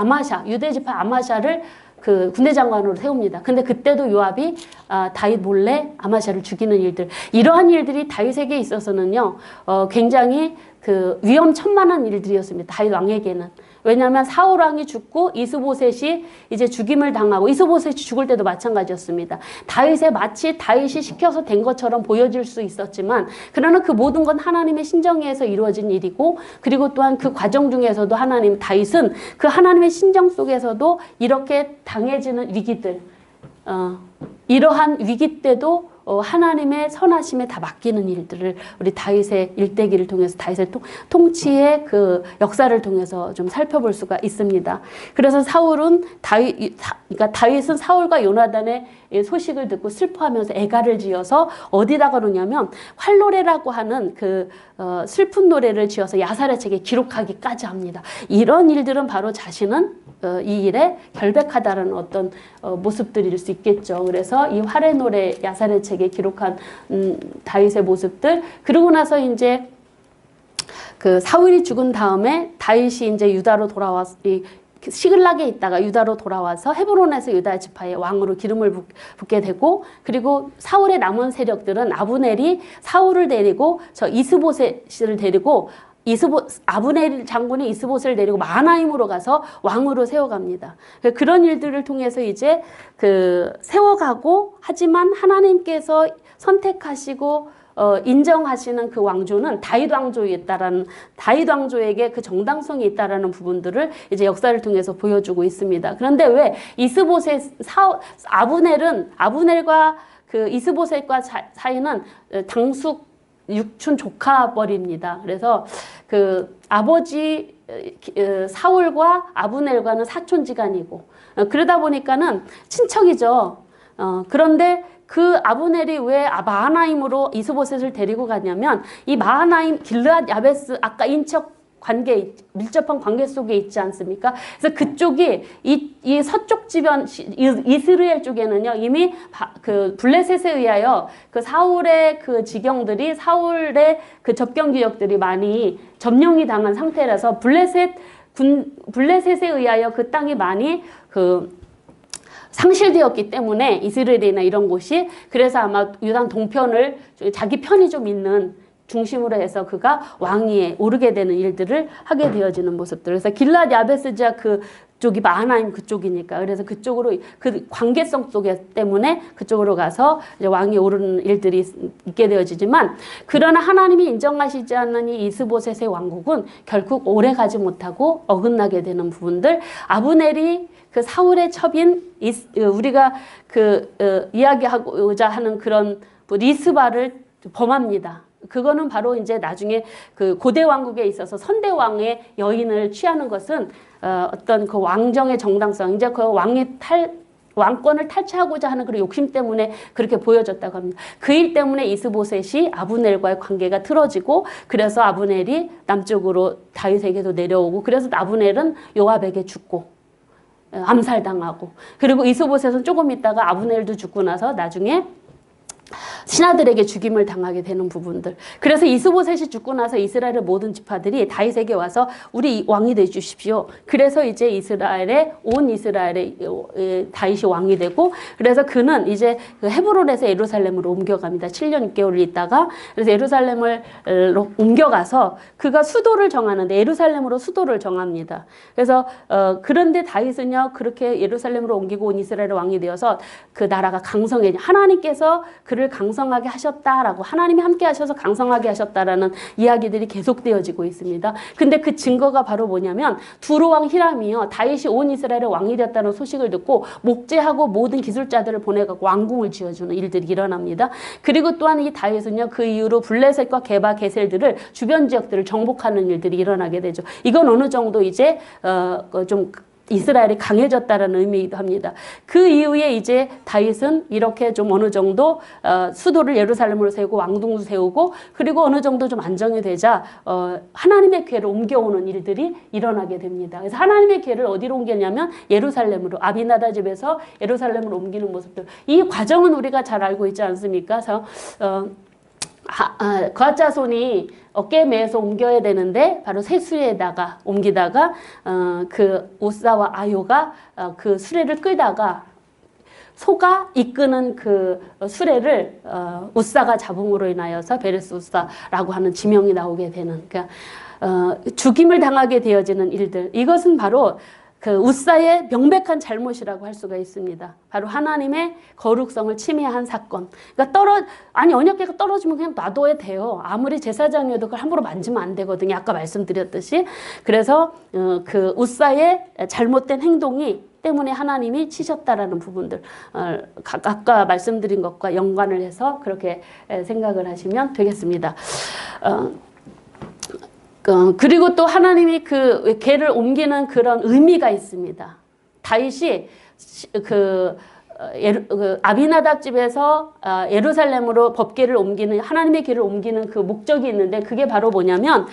Speaker 1: 유대 지파 아마샤를 군대 장관으로 세웁니다. 근데 그때도 요압이 다윗 몰래 아마샤를 죽이는 일들, 이러한 일들이 다윗에게 있어서는요, 굉장히 위험천만한 일들이었습니다. 다윗 왕에게는. 왜냐하면 사울 왕이 죽고 이스보셋이 이제 죽임을 당하고, 이스보셋이 죽을 때도 마찬가지였습니다. 다윗에 마치 다윗이 시켜서 된 것처럼 보여질 수 있었지만, 그러나 그 모든 건 하나님의 신정에서 이루어진 일이고, 그리고 또한 그 과정 중에서도 다윗은 그 하나님의 신정 속에서도 이렇게 당해지는 위기들, 이러한 위기 때도 하나님의 선하심에 다 맡기는 일들을 우리 다윗의 일대기를 통해서, 다윗의 통치의 그 역사를 통해서 좀 살펴볼 수가 있습니다. 그래서 그러니까 다윗은 사울과 요나단의 소식을 듣고 슬퍼하면서 애가를 지어서 어디다가 놓냐면 활노래라고 하는 그 슬픈 노래를 지어서 야살의 책에 기록하기까지 합니다. 이런 일들은 바로 자신은 이 일에 결백하다라는 어떤 모습들일 수 있겠죠. 그래서 이 활의 노래 야살의 책에 기록한 다윗의 모습들, 그러고 나서 이제 그 사울이 죽은 다음에 다윗이 이제 유다로 돌아와서 시글락에 있다가 유다로 돌아와서 헤브론에서 유다 지파의 왕으로 기름을 붓게 되고, 그리고 사울의 남은 세력들은 아브넬이 사울을 데리고 저 이스보셋을 데리고 아브넬 장군이 이스보셋을 데리고 마하나임으로 가서 왕으로 세워갑니다. 그런 일들을 통해서 이제 그 세워가고, 하지만 하나님께서 선택하시고 인정하시는 그 왕조는 다윗 왕조였다라는, 다윗 왕조에게 그 정당성이 있다라는 부분들을 이제 역사를 통해서 보여주고 있습니다. 그런데 왜 아브넬과 그 이스보셋과 사이는 당숙 육촌 조카뻘입니다. 그래서 그 아버지 사울과 아브넬과는 사촌지간이고, 그러다 보니까는 친척이죠. 그런데 그 아브넬이 왜 마하나임으로 이스보셋을 데리고 가냐면, 이 마하나임 길르앗 야베스, 아까 인척 관계, 밀접한 관계 속에 있지 않습니까? 그래서 그쪽이 이 서쪽 지변 이스라엘 쪽에는요, 이미 그 블레셋에 의하여 그 사울의 그 지경들이, 사울의 그 접경 지역들이 많이 점령이 당한 상태라서 블레셋에 의하여 그 땅이 많이 그 상실되었기 때문에, 이스라엘이나 이런 곳이, 그래서 아마 유다 동편을 자기 편이 좀 있는 중심으로 해서 그가 왕위에 오르게 되는 일들을 하게 되어지는 모습들. 그래서 길르앗 야베스 지역 그쪽이 마하나임 그쪽이니까, 그래서 그쪽으로 그 관계성 속에 때문에 그쪽으로 가서 이제 왕위에 오르는 일들이 있게 되어지지만, 그러나 하나님이 인정하시지 않는 이 이스보셋의 왕국은 결국 오래 가지 못하고 어긋나게 되는 부분들, 아브넬이 그 사울의 첩인 우리가 이야기하고자 하는 그런 리스바를 범합니다. 그거는 바로 이제 나중에 그 고대 왕국에 있어서 선대왕의 여인을 취하는 것은 어떤 그 왕정의 정당성, 이제 그 왕권을 탈취하고자 하는 그런 욕심 때문에 그렇게 보여졌다고 합니다. 그 일 때문에 이스보셋이 아브넬과의 관계가 틀어지고, 그래서 아브넬이 남쪽으로 다윗에게도 내려오고, 그래서 아브넬은 요압에게 죽고 암살당하고, 그리고 이스보셋은 조금 있다가 아브넬도 죽고 나서 나중에 신하들에게 죽임을 당하게 되는 부분들. 그래서 이스보셋이 죽고 나서 이스라엘의 모든 지파들이 다윗에게 와서 우리 왕이 돼 주십시오. 그래서 이제 온 이스라엘의 다윗이 왕이 되고, 그래서 그는 이제 헤브론에서 예루살렘으로 옮겨갑니다. 7년 6개월을 있다가, 그래서 예루살렘을 옮겨가서 그가 수도를 정하는데 예루살렘으로 수도를 정합니다. 그래서 그런데 다윗은요, 그렇게 예루살렘으로 옮기고 온 이스라엘의 왕이 되어서 그 나라가 강성해, 하나님께서 그를 강성하게 하셨다라고, 하나님이 함께 하셔서 강성하게 하셨다라는 이야기들이 계속되어지고 있습니다. 근데 그 증거가 바로 뭐냐면, 두로왕 히람이요, 다윗이 온 이스라엘의 왕이 되었다는 소식을 듣고 목재하고 모든 기술자들을 보내갖고 왕궁을 지어주는 일들이 일어납니다. 그리고 또한 이 다윗은요, 그 이후로 블레셋과 게바 게셀들을, 주변 지역들을 정복하는 일들이 일어나게 되죠. 이건 어느 정도 이제 좀 이스라엘이 강해졌다라는 의미이기도 합니다. 그 이후에 이제 다윗은 이렇게 좀 어느 정도 수도를 예루살렘으로 세우고 왕궁도 세우고, 그리고 어느 정도 좀 안정이 되자 하나님의 궤를 옮겨오는 일들이 일어나게 됩니다. 그래서 하나님의 궤를 어디로 옮겼냐면 예루살렘으로, 아비나다 집에서 예루살렘으로 옮기는 모습들. 이 과정은 우리가 잘 알고 있지 않습니까? 그래서 거앗 자손이 어깨에 매서 옮겨야 되는데 바로 새 수레에다가 옮기다가 그 오사와 아요가 그 수레를 끌다가 소가 이끄는 그 수레를 웃사가 잡음으로 인하여서 베레스 웃사라고 하는 지명이 나오게 되는, 그러니까 죽임을 당하게 되어지는 일들, 이것은 바로 그 웃사의 명백한 잘못이라고 할 수가 있습니다. 바로 하나님의 거룩성을 침해한 사건. 그러니까 언약궤가 떨어지면 그냥 놔둬야 돼요. 아무리 제사장이어도 그걸 함부로 만지면 안 되거든요. 아까 말씀드렸듯이. 그래서 그 웃사의 잘못된 행동이 때문에 하나님이 치셨다라는 부분들, 아까 말씀드린 것과 연관을 해서 그렇게 생각을 하시면 되겠습니다. 그리고 또 하나님이 그 궤를 옮기는 그런 의미가 있습니다. 다윗이 아비나답 집에서 예루살렘으로 법궤를 옮기는, 하나님의 궤를 옮기는 그 목적이 있는데, 그게 바로 뭐냐면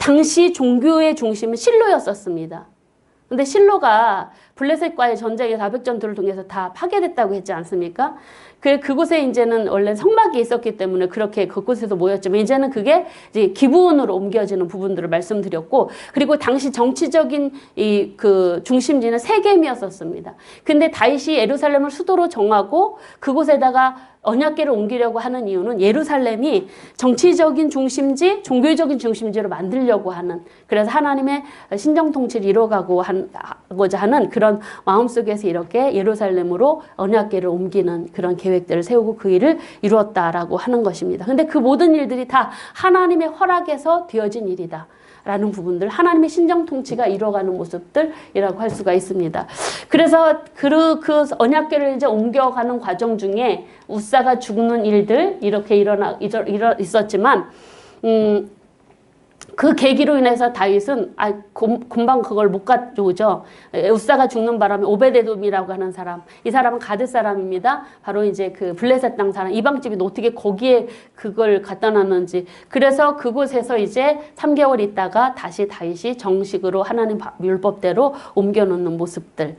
Speaker 1: 당시 종교의 중심은 실로였었습니다. 근데 실로가 블레셋과의 전쟁에 400전투를 통해서 다 파괴됐다고 했지 않습니까? 그곳에 이제는 원래 성막이 있었기 때문에 그렇게 그곳에서 모였지만, 이제는 그게 이제 기브온으로 옮겨지는 부분들을 말씀드렸고, 그리고 당시 정치적인 그 중심지는 세겜이었었습니다. 근데 다윗이 예루살렘을 수도로 정하고 그곳에다가 언약궤를 옮기려고 하는 이유는 예루살렘이 정치적인 중심지, 종교적인 중심지로 만들려고 하는, 그래서 하나님의 신정 통치를 이뤄가고자 하는 그런 마음속에서 이렇게 예루살렘으로 언약궤를 옮기는 그런 계획들을 세우고 그 일을 이루었다라고 하는 것입니다. 근데 그 모든 일들이 다 하나님의 허락에서 되어진 일이다 라는 부분들, 하나님의 신정 통치가 이뤄가는 모습들이라고 할 수가 있습니다. 그래서 그 언약궤를 이제 옮겨가는 과정 중에 웃사가 죽는 일들 이렇게 있었지만, 그 계기로 인해서 다윗은 금방 그걸 못 가져오죠. 웃사가 죽는 바람에 오베데돔이라고 하는 사람, 이 사람은 가드 사람입니다. 바로 이제 그 블레셋 땅 사람, 이방집이 어떻게 거기에 그걸 갖다 놨는지. 그래서 그곳에서 이제 3개월 있다가 다시 다윗이 정식으로 하나님 율법대로 옮겨놓는 모습들.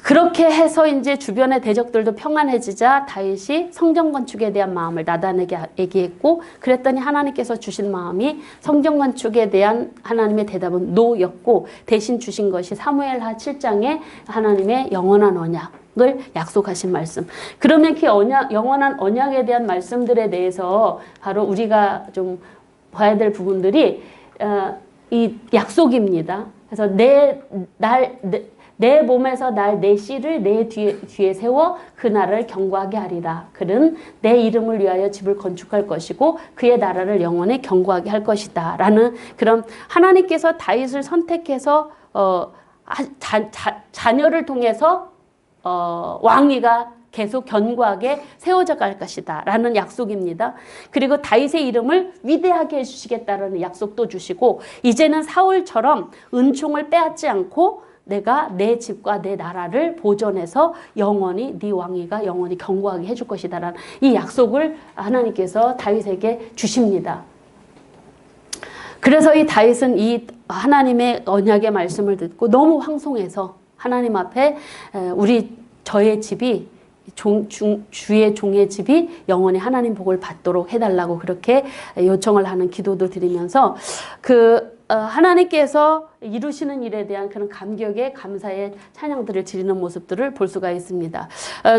Speaker 1: 그렇게 해서 이제 주변의 대적들도 평안해지자 다윗이 성전 건축에 대한 마음을 나단에게 얘기했고, 그랬더니 하나님께서 주신 마음이 성전 건축에 대한 하나님의 대답은 노였고, 대신 주신 것이 사무엘하 7장에 하나님의 영원한 언약을 약속하신 말씀. 그러면 그 영원한 언약에 대한 말씀들에 대해서 바로 우리가 좀 봐야 될 부분들이 이 약속입니다. 그래서 내 몸에서 내 씨를 내 뒤에 세워 그 나라를 견고하게 하리라. 그는 내 이름을 위하여 집을 건축할 것이고 그의 나라를 영원히 견고하게 할 것이다. 라는 그런, 하나님께서 다윗을 선택해서 자녀를 통해서 왕위가 계속 견고하게 세워져 갈 것이다 라는 약속입니다. 그리고 다윗의 이름을 위대하게 해주시겠다라는 약속도 주시고, 이제는 사울처럼 은총을 빼앗지 않고 내가 내 집과 내 나라를 보존해서 영원히 네 왕위가 영원히 견고하게 해줄 것이다 라는 이 약속을 하나님께서 다윗에게 주십니다. 그래서 이 다윗은 이 하나님의 언약의 말씀을 듣고 너무 황송해서 하나님 앞에 저의 집이 주의 종의 집이 영원히 하나님 복을 받도록 해달라고 그렇게 요청을 하는 기도도 드리면서 하나님께서 이루시는 일에 대한 그런 감격의 감사의 찬양들을 드리는 모습들을 볼 수가 있습니다.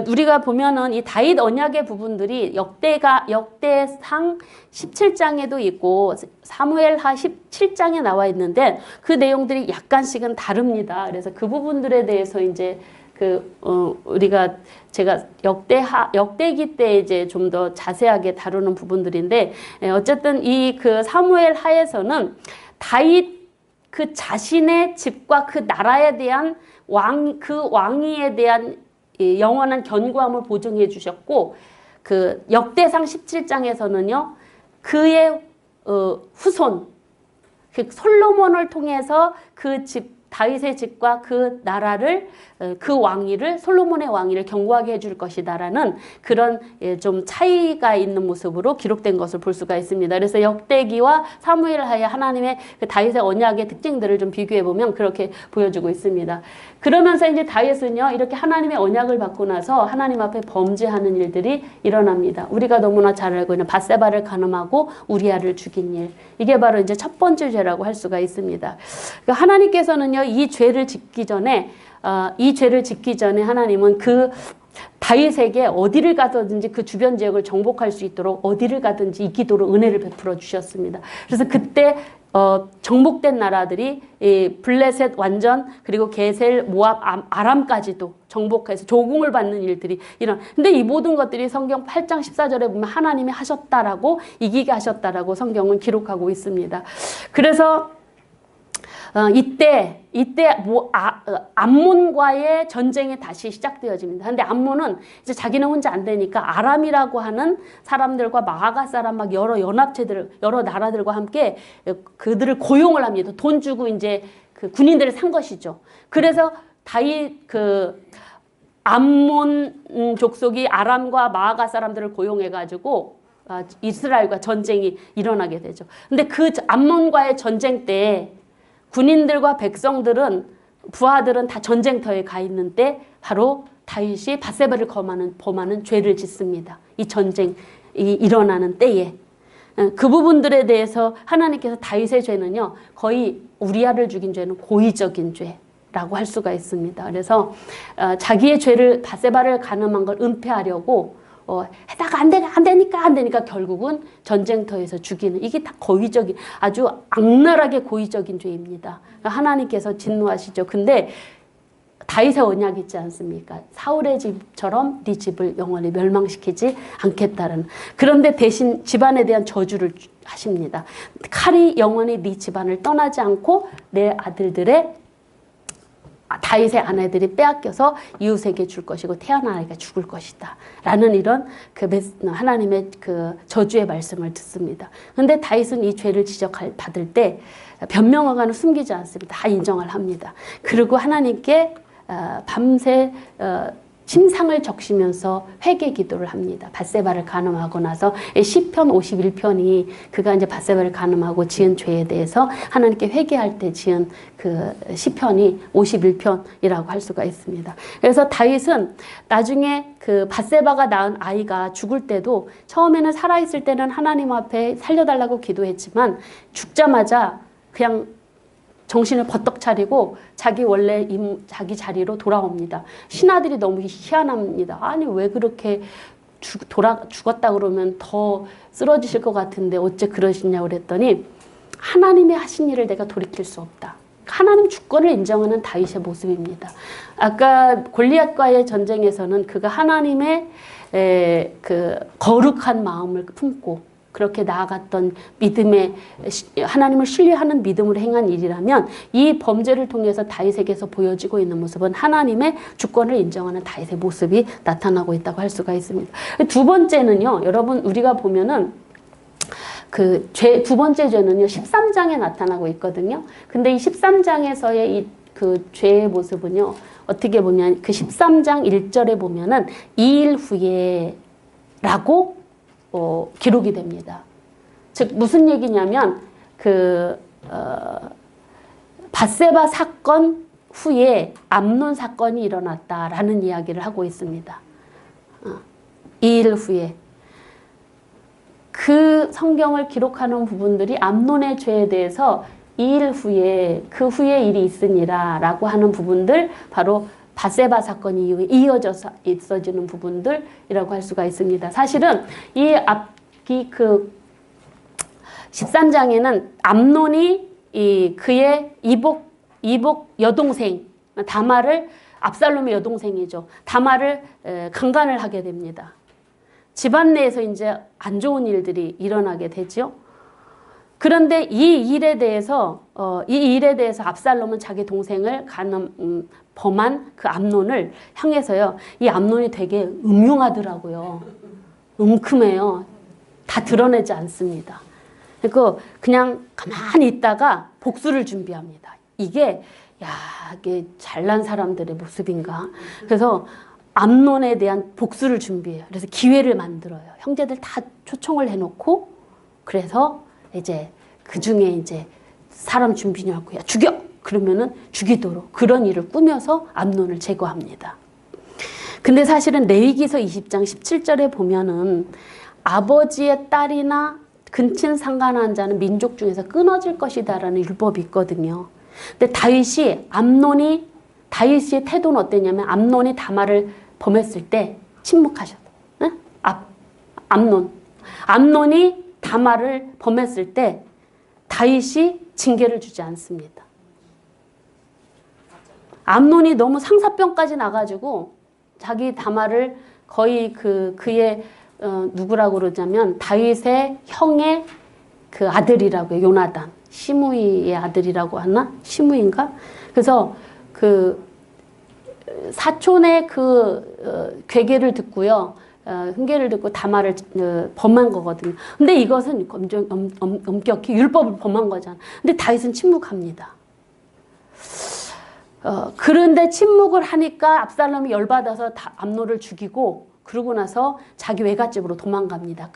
Speaker 1: 우리가 보면은 이 다윗 언약의 부분들이 역대상 17장에도 있고 사무엘하 17장에 나와 있는데 그 내용들이 약간씩은 다릅니다. 그래서 그 부분들에 대해서 이제 제가 역대기 때 이제 좀 더 자세하게 다루는 부분들인데, 어쨌든 이 사무엘 하에서는 다윗 그 자신의 집과 그 나라에 대한 그 왕위에 대한 영원한 견고함을 보증해 주셨고, 그 역대상 17장에서는요, 그의 후손, 솔로몬을 통해서 다윗의 집과 그 나라를, 그 왕위를, 솔로몬의 왕위를 견고하게 해줄 것이다라는 그런 좀 차이가 있는 모습으로 기록된 것을 볼 수가 있습니다. 그래서 역대기와 사무엘하의 하나님의 그 다윗의 언약의 특징들을 좀 비교해 보면 그렇게 보여주고 있습니다. 그러면서 이제 다윗은요, 이렇게 하나님의 언약을 받고 나서 하나님 앞에 범죄하는 일들이 일어납니다. 우리가 너무나 잘 알고 있는 밧세바를 간음하고 우리아를 죽인 일, 이게 바로 이제 첫 번째 죄라고 할 수가 있습니다. 그러니까 하나님께서는요, 이 죄를 짓기 전에 이 죄를 짓기 전에 하나님은 그 다윗에게 어디를 가든지 그 주변 지역을 정복할 수 있도록 어디를 가든지 이기도록 은혜를 베풀어 주셨습니다. 그래서 그때 정복된 나라들이 이 블레셋 완전 그리고 게셀 모압 아람까지도 정복해서 조공을 받는 일들이 근데 이 모든 것들이 성경 8장 14절에 보면 하나님이 하셨다라고 이기게 하셨다라고 성경은 기록하고 있습니다. 그래서 이때 암몬과의 전쟁이 다시 시작되어집니다. 근데 암몬은 이제 자기는 혼자 안 되니까 아람이라고 하는 사람들과 마아가 사람 막 여러 연합체들, 여러 나라들과 함께 그들을 고용을 합니다. 돈 주고 이제 그 군인들을 산 것이죠. 그래서 다윗 암몬 족속이 아람과 마아가 사람들을 고용해가지고 이스라엘과 전쟁이 일어나게 되죠. 근데 그 암몬과의 전쟁 때 군인들과 백성들은 부하들은 다 전쟁터에 가 있는 때 바로 다윗이 밧세바를 범하는 죄를 짓습니다. 이 전쟁이 일어나는 때에 그 부분들에 대해서 하나님께서 다윗의 죄는요 거의 우리아를 죽인 죄는 고의적인 죄라고 할 수가 있습니다. 그래서 자기의 죄를 밧세바를 간음한 걸 은폐하려고 해다가 안 되니까 결국은 전쟁터에서 죽이는 이게 다 고의적인 아주 악랄하게 고의적인 죄입니다. 하나님께서 진노하시죠. 근데 다윗의 언약이 있지 않습니까? 사울의 집처럼 네 집을 영원히 멸망시키지 않겠다는. 그런데 대신 집안에 대한 저주를 하십니다. 칼이 영원히 네 집안을 떠나지 않고 내 아들들의 다윗의 아내들이 빼앗겨서 이웃에게 줄 것이고 태어난 아이가 죽을 것이다 라는 이런 하나님의 그 저주의 말씀을 듣습니다. 그런데 다윗은 이 죄를 받을 때 변명하거나 숨기지 않습니다. 다 인정을 합니다. 그리고 하나님께 밤새 침상을 적시면서 회개 기도를 합니다. 밧세바를 간음하고 나서 시편 51편이 그가 이제 밧세바를 간음하고 지은 죄에 대해서 하나님께 회개할 때 지은 그 시편이 51편이라고 할 수가 있습니다. 그래서 다윗은 나중에 그 밧세바가 낳은 아이가 죽을 때도 처음에는 살아있을 때는 하나님 앞에 살려달라고 기도했지만 죽자마자 그냥 정신을 버떡 차리고 자기 원래 자기 자리로 돌아옵니다. 신하들이 너무 희한합니다. 아니 왜 그렇게 죽었다 그러면 더 쓰러지실 것 같은데 어째 그러시냐고 그랬더니 하나님이 하신 일을 내가 돌이킬 수 없다. 하나님 주권을 인정하는 다윗의 모습입니다. 아까 골리앗과의 전쟁에서는 그가 하나님의 그 거룩한 마음을 품고 그렇게 나아갔던 믿음의 하나님을 신뢰하는 믿음으로 행한 일이라면 이 범죄를 통해서 다윗에게서 보여지고 있는 모습은 하나님의 주권을 인정하는 다윗의 모습이 나타나고 있다고 할 수가 있습니다. 두 번째는요, 여러분 우리가 보면은 그 두 번째 죄는요 13장에 나타나고 있거든요. 근데 이 13장에서의 이 그 죄의 모습은요 어떻게 보면 그 13장 1절에 보면은 2일 후에 라고 기록이 됩니다. 즉 무슨 얘기냐면 밧세바 사건 후에 암논 사건이 일어났다라는 이야기를 하고 있습니다. 2일 후에 그 성경을 기록하는 부분들이 암논의 죄에 대해서 2일 후에 그 후에 일이 있으니라 라고 하는 부분들 바로 밧세바 사건 이후에 이어져서 있어지는 부분들이라고 할 수가 있습니다. 사실은 이 13장에는 암논이 그의 이복 여동생 다말을 압살롬의 여동생이죠. 다말을 강간을 하게 됩니다. 집안 내에서 이제 안 좋은 일들이 일어나게 되죠. 그런데 이 일에 대해서 압살롬은 자기 동생을 범한 그 암논을 향해서요. 이 암논이 되게 음흉하더라고요. 음큼해요. 다 드러내지 않습니다. 그리고 그냥 가만히 있다가 복수를 준비합니다. 이게 잘난 사람들의 모습인가. 그래서 암논에 대한 복수를 준비해요. 그래서 기회를 만들어요. 형제들 다 초청을 해놓고 그래서 이제 그 중에 이제 사람 준비냐고 야 죽여 그러면은 죽이도록 그런 일을 꾸며서 암논을 제거합니다. 근데 사실은 레위기서 20장 17절에 보면은 아버지의 딸이나 근친 상간한 자는 민족 중에서 끊어질 것이다라는 율법이 있거든요. 근데 다윗이 암논이 다윗의 태도는 어땠냐면 암논이 다말을 범했을 때 침묵하셨어요. 응? 암논이 다말을 범했을 때 다윗이 징계를 주지 않습니다. 암논이 너무 상사병까지 나가지고 자기 다말을 거의 그의 누구라고 그러자면 다윗의 형의 그 아들이라고 해요. 요나단. 시므이의 아들이라고 하나? 시므인가? 그래서 그 사촌의 그 괴계를 듣고요. 훈계를 듣고 다말을 범한 거거든요. 근데 이것은 엄격히 율법을 범한 거잖아. 근데 다윗은 침묵합니다. 그런데 침묵을 하니까 압살롬이 열받아서 암논을 죽이고 그러고 나서 자기 외갓집으로 도망갑니다.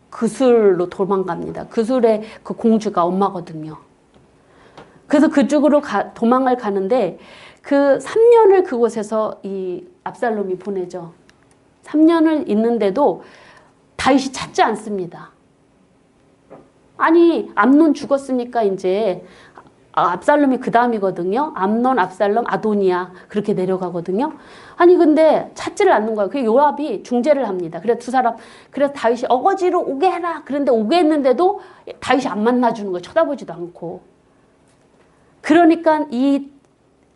Speaker 1: 그술로 도망갑니다. 그술의 그 공주가 엄마거든요. 그래서 그쪽으로 도망을 가는데 그 3년을 그곳에서 이 압살롬이 보내죠. 3년을 있는데도 다윗이 찾지 않습니다. 아니 암논 죽었으니까 이제 압살롬이 그 다음이거든요. 암논, 압살롬, 아도니아 그렇게 내려가거든요. 아니 근데 찾지를 않는 거예요. 그 요압이 중재를 합니다. 그래서 두 사람 그래서 다윗이 어거지로 오게 해라. 그런데 오게 했는데도 다윗이 안 만나주는 거예요. 쳐다보지도 않고. 그러니까 이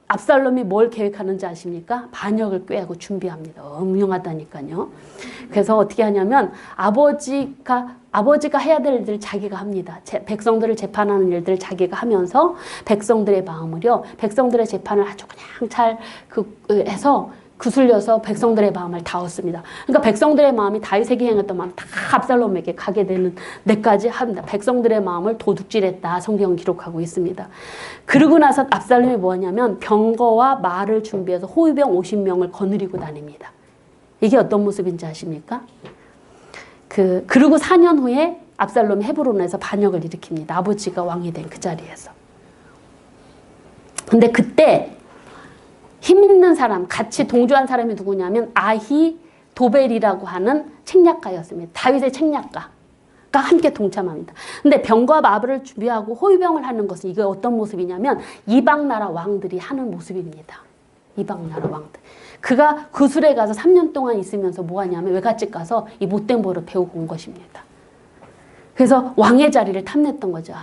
Speaker 1: 압살롬이 뭘 계획하는지 아십니까? 반역을 꾀하고 준비합니다. 음흉하다니까요. 그래서 어떻게 하냐면 아버지가 해야 될 일들을 자기가 합니다. 백성들을 재판하는 일들을 자기가 하면서 백성들의 마음을요. 백성들의 재판을 아주 그냥 잘 해서 구슬려서 백성들의 마음을 다 얻습니다. 그러니까 백성들의 마음이 다윗에게 행했던 마음 다 압살롬에게 가게 되는 데까지 합니다. 백성들의 마음을 도둑질했다. 성경은 기록하고 있습니다. 그러고 나서 압살롬이 뭐냐면 병거와 말을 준비해서 호위병 50명을 거느리고 다닙니다. 이게 어떤 모습인지 아십니까? 그리고 4년 후에 압살롬이 헤브론에서 반역을 일으킵니다. 아버지가 왕이 된 그 자리에서. 근데 그때 힘 있는 사람, 같이 동조한 사람이 누구냐면 아히도벨이라고 하는 책략가였습니다. 다윗의 책략가가 함께 동참합니다. 근데 병과 마블을 준비하고 호위병을 하는 것은 이게 어떤 모습이냐면 이방 나라 왕들이 하는 모습입니다. 이방 나라 왕들. 그가 그술에 가서 3년 동안 있으면서 뭐 하냐면 외갓집 가서 이 못된 버릇 배우고 온 것입니다. 그래서 왕의 자리를 탐냈던 거죠.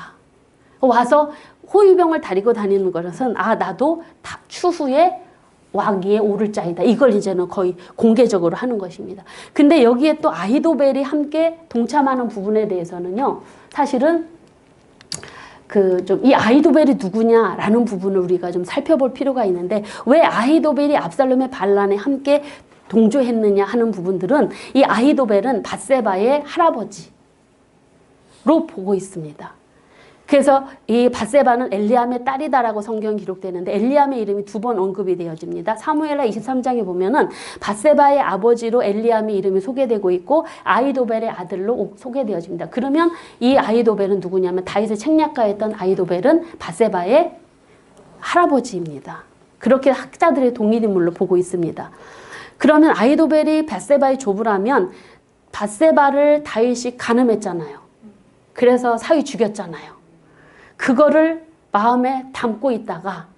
Speaker 1: 와서 호위병을 다리고 다니는 것은 나도 추후에 왕위에 오를 자이다. 이걸 이제는 거의 공개적으로 하는 것입니다. 근데 여기에 또 아히도벨이 함께 동참하는 부분에 대해서는요. 사실은 이 아히도벨이 누구냐라는 부분을 우리가 좀 살펴볼 필요가 있는데 왜 아히도벨이 압살롬의 반란에 함께 동조했느냐 하는 부분들은 이 아히도벨은 밧세바의 할아버지로 보고 있습니다. 그래서 이 밧세바는 엘리암의 딸이다라고 성경 기록되는데 엘리암의 이름이 2번 언급이 되어집니다. 사무엘하 23장에 보면은 밧세바의 아버지로 엘리암의 이름이 소개되고 있고 아히도벨의 아들로 소개되어집니다. 그러면 이 아히도벨은 누구냐면 다윗의 책략가였던 아히도벨은 밧세바의 할아버지입니다. 그렇게 학자들의 동일인물로 보고 있습니다. 그러면 아히도벨이 밧세바의 조부라면 밧세바를 다윗이 간음했잖아요. 그래서 사위 죽였잖아요. 그거를 마음에 담고 있다가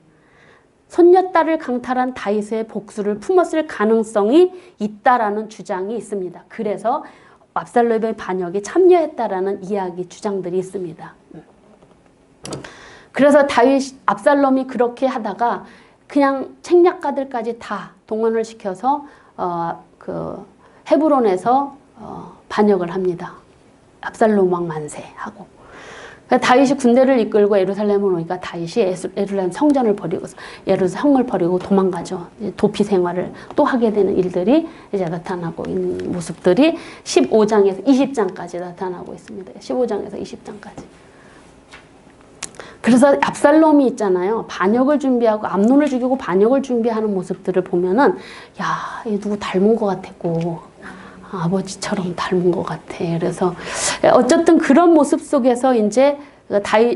Speaker 1: 손녀딸을 강탈한 다윗의 복수를 품었을 가능성이 있다라는 주장이 있습니다. 그래서 압살롬의 반역에 참여했다라는 이야기 주장들이 있습니다. 그래서 압살롬이 그렇게 하다가 그냥 책략가들까지 다 동원을 시켜서 헤브론에서 반역을 합니다. 압살롬 왕 만세하고. 다윗이 군대를 이끌고 예루살렘으로 오니까 다윗이 예루살렘 성전을 버리고 예루살렘 성을 버리고 도망가죠. 도피 생활을 또 하게 되는 일들이 이제 나타나고 있는 모습들이 15장에서 20장까지 나타나고 있습니다. 15장에서 20장까지. 그래서 압살롬이 있잖아요. 반역을 준비하고 암논을 죽이고 반역을 준비하는 모습들을 보면은 야, 얘 누구 닮은 것 같았고 아버지처럼 닮은 것 같아. 그래서 어쨌든 그런 모습 속에서 이제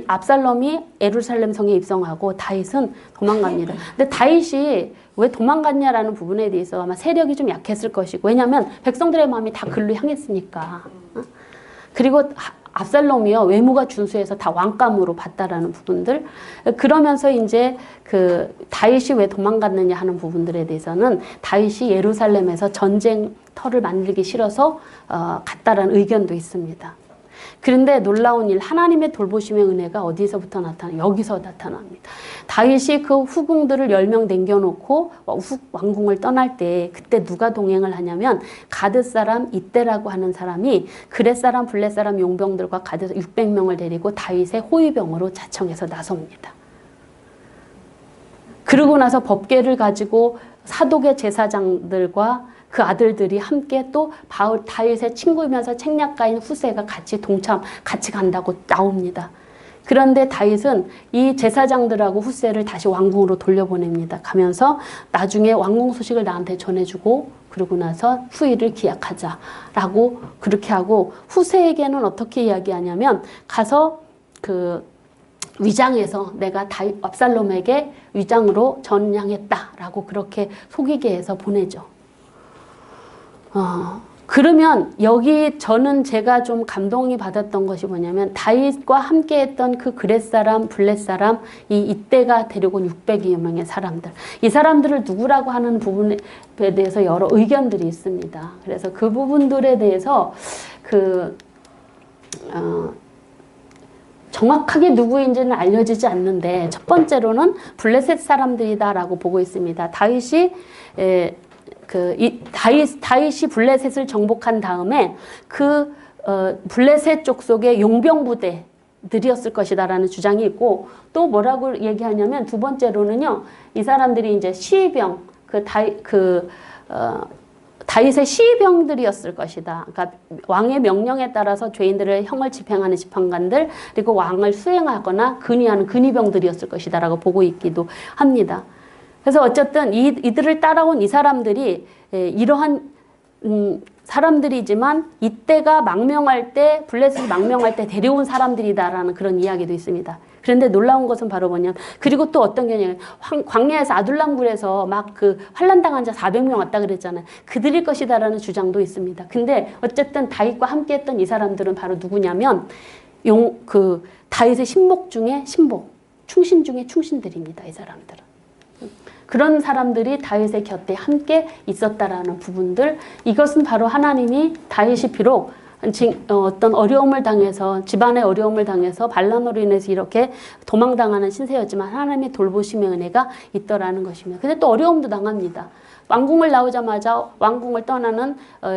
Speaker 1: 압살롬이 예루살렘 성에 입성하고 다윗은 도망갑니다. 근데 다윗이 왜 도망갔냐라는 부분에 대해서 아마 세력이 좀 약했을 것이고 왜냐하면 백성들의 마음이 다 글로 향했으니까. 그리고 압살롬이요 외모가 준수해서 다 왕감으로 봤다라는 부분들. 그러면서 이제 그 다윗이 왜 도망갔느냐 하는 부분들에 대해서는 다윗이 예루살렘에서 전쟁터를 만들기 싫어서 갔다라는 의견도 있습니다. 그런데 놀라운 일, 하나님의 돌보심의 은혜가 어디서부터 나타나요? 여기서 나타납니다. 다윗이 그 후궁들을 10명 남겨놓고 왕궁을 떠날 때 그때 누가 동행을 하냐면 가드 사람 이때라고 하는 사람이 그렛 사람 블렛 사람 용병들과 가드에서 600명을 데리고 다윗의 호위병으로 자청해서 나섭니다. 그러고 나서 법궤를 가지고 사독의 제사장들과 그 아들들이 함께 또 다윗의 친구이면서 책략가인 후세가 같이 간다고 나옵니다. 그런데 다윗은 이 제사장들하고 후세를 다시 왕궁으로 돌려보냅니다. 가면서 나중에 왕궁 소식을 나한테 전해주고 그러고 나서 후위를 기약하자라고 그렇게 하고 후세에게는 어떻게 이야기하냐면 가서 그 위장해서 내가 압살롬에게 위장으로 전향했다라고 그렇게 속이게 해서 보내죠. 그러면 여기 저는 제가 좀 감동이 받았던 것이 뭐냐면 다윗과 함께 했던 그 그렛 사람, 블렛 사람, 이때가 데려온 600여 명의 사람들. 이 사람들을 누구라고 하는 부분에 대해서 여러 의견들이 있습니다. 그래서 그 부분들에 대해서 정확하게 누구인지는 알려지지 않는데 첫 번째로는 블레셋 사람들이다라고 보고 있습니다. 다윗이 다윗이 블레셋을 정복한 다음에 그 블레셋 쪽 속에 용병 부대들이었을 것이다라는 주장이 있고 또 뭐라고 얘기하냐면 두 번째로는요 이 사람들이 이제 시병 다윗의 시병들이었을 것이다. 그러니까 왕의 명령에 따라서 죄인들을 형을 집행하는 집행관들 그리고 왕을 수행하거나 근위하는 근위병들이었을 것이다라고 보고 있기도 합니다. 그래서 어쨌든 이들을 따라온 이 사람들이 이러한 사람들이지만 이때가 망명할 때 블레셋이 망명할 때 데려온 사람들이다라는 그런 이야기도 있습니다. 그런데 놀라운 것은 바로 뭐냐면 그리고 또 어떤 경우에 광야에서 아둘람굴에서 막 그 환난당한 자 400명 왔다 그랬잖아요. 그들일 것이다라는 주장도 있습니다. 근데 어쨌든 다윗과 함께했던 이 사람들은 바로 누구냐면 다윗의 신복 중에 신복, 충신 중에 충신들입니다. 이 사람들은. 그런 사람들이 다윗의 곁에 함께 있었다라는 부분들 이것은 바로 하나님이 다윗이 비록 어떤 어려움을 당해서 집안의 어려움을 당해서 반란으로 인해서 이렇게 도망당하는 신세였지만 하나님의 돌보심의 은혜가 있더라는 것입니다. 근데 또 어려움도 당합니다. 왕궁을 나오자마자 왕궁을 떠나는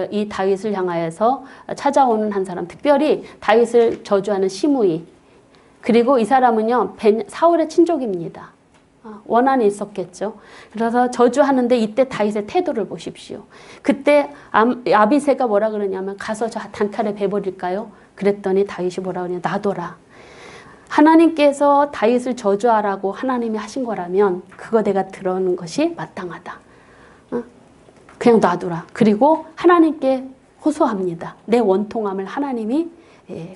Speaker 1: 이 다윗을 향하여서 찾아오는 한 사람 특별히 다윗을 저주하는 시므이 그리고 이 사람은요 사울의 친족입니다. 원한이 있었겠죠. 그래서 저주하는데 이때 다윗의 태도를 보십시오. 그때 아비새가 뭐라 그러냐면 가서 저 단칼에 베버릴까요? 그랬더니 다윗이 뭐라 그러냐 놔둬라. 하나님께서 다윗을 저주하라고 하나님이 하신 거라면 그거 내가 들어오는 것이 마땅하다. 그냥 놔둬라. 그리고 하나님께 호소합니다. 내 원통함을 하나님이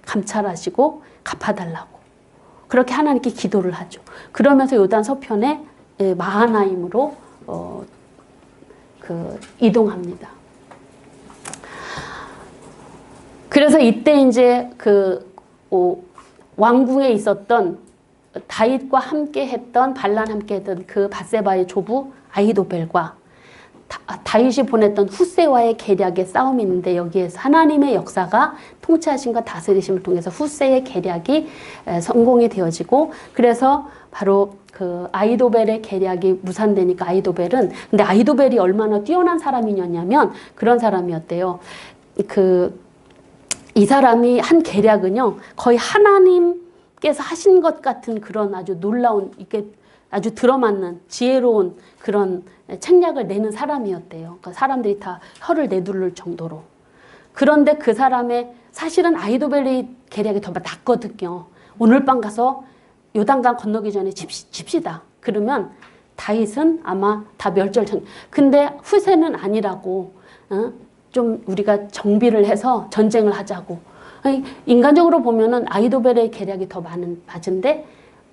Speaker 1: 감찰하시고 갚아달라고. 그렇게 하나님께 기도를 하죠. 그러면서 요단 서편에 마하나임으로 이동합니다. 그래서 이때 이제 왕궁에 있었던 다윗과 함께했던 함께했던 그 밧세바의 조부 아히도벨과 다윗이 보냈던 후세와의 계략의 싸움이 있는데 여기에서 하나님의 역사가 통치하심과 다스리심을 통해서 후세의 계략이 성공이 되어지고 그래서 바로 그 아히도벨의 계략이 무산되니까 근데 아히도벨이 얼마나 뛰어난 사람이었냐면 그런 사람이었대요. 이 사람이 한 계략은요 거의 하나님께서 하신 것 같은 그런 아주 놀라운 이게 아주 들어맞는 지혜로운 그런 책략을 내는 사람이었대요. 그러니까 사람들이 다 혀를 내두를 정도로. 그런데 그 사람의 사실은 아히도벨의 계략이 더 낫거든요. 오늘 밤 가서 요단강 건너기 전에 칩시다. 그러면 다윗은 아마 다 근데 후세는 아니라고 좀 우리가 정비를 해서 전쟁을 하자고. 인간적으로 보면은 아히도벨의 계략이 더 맞은데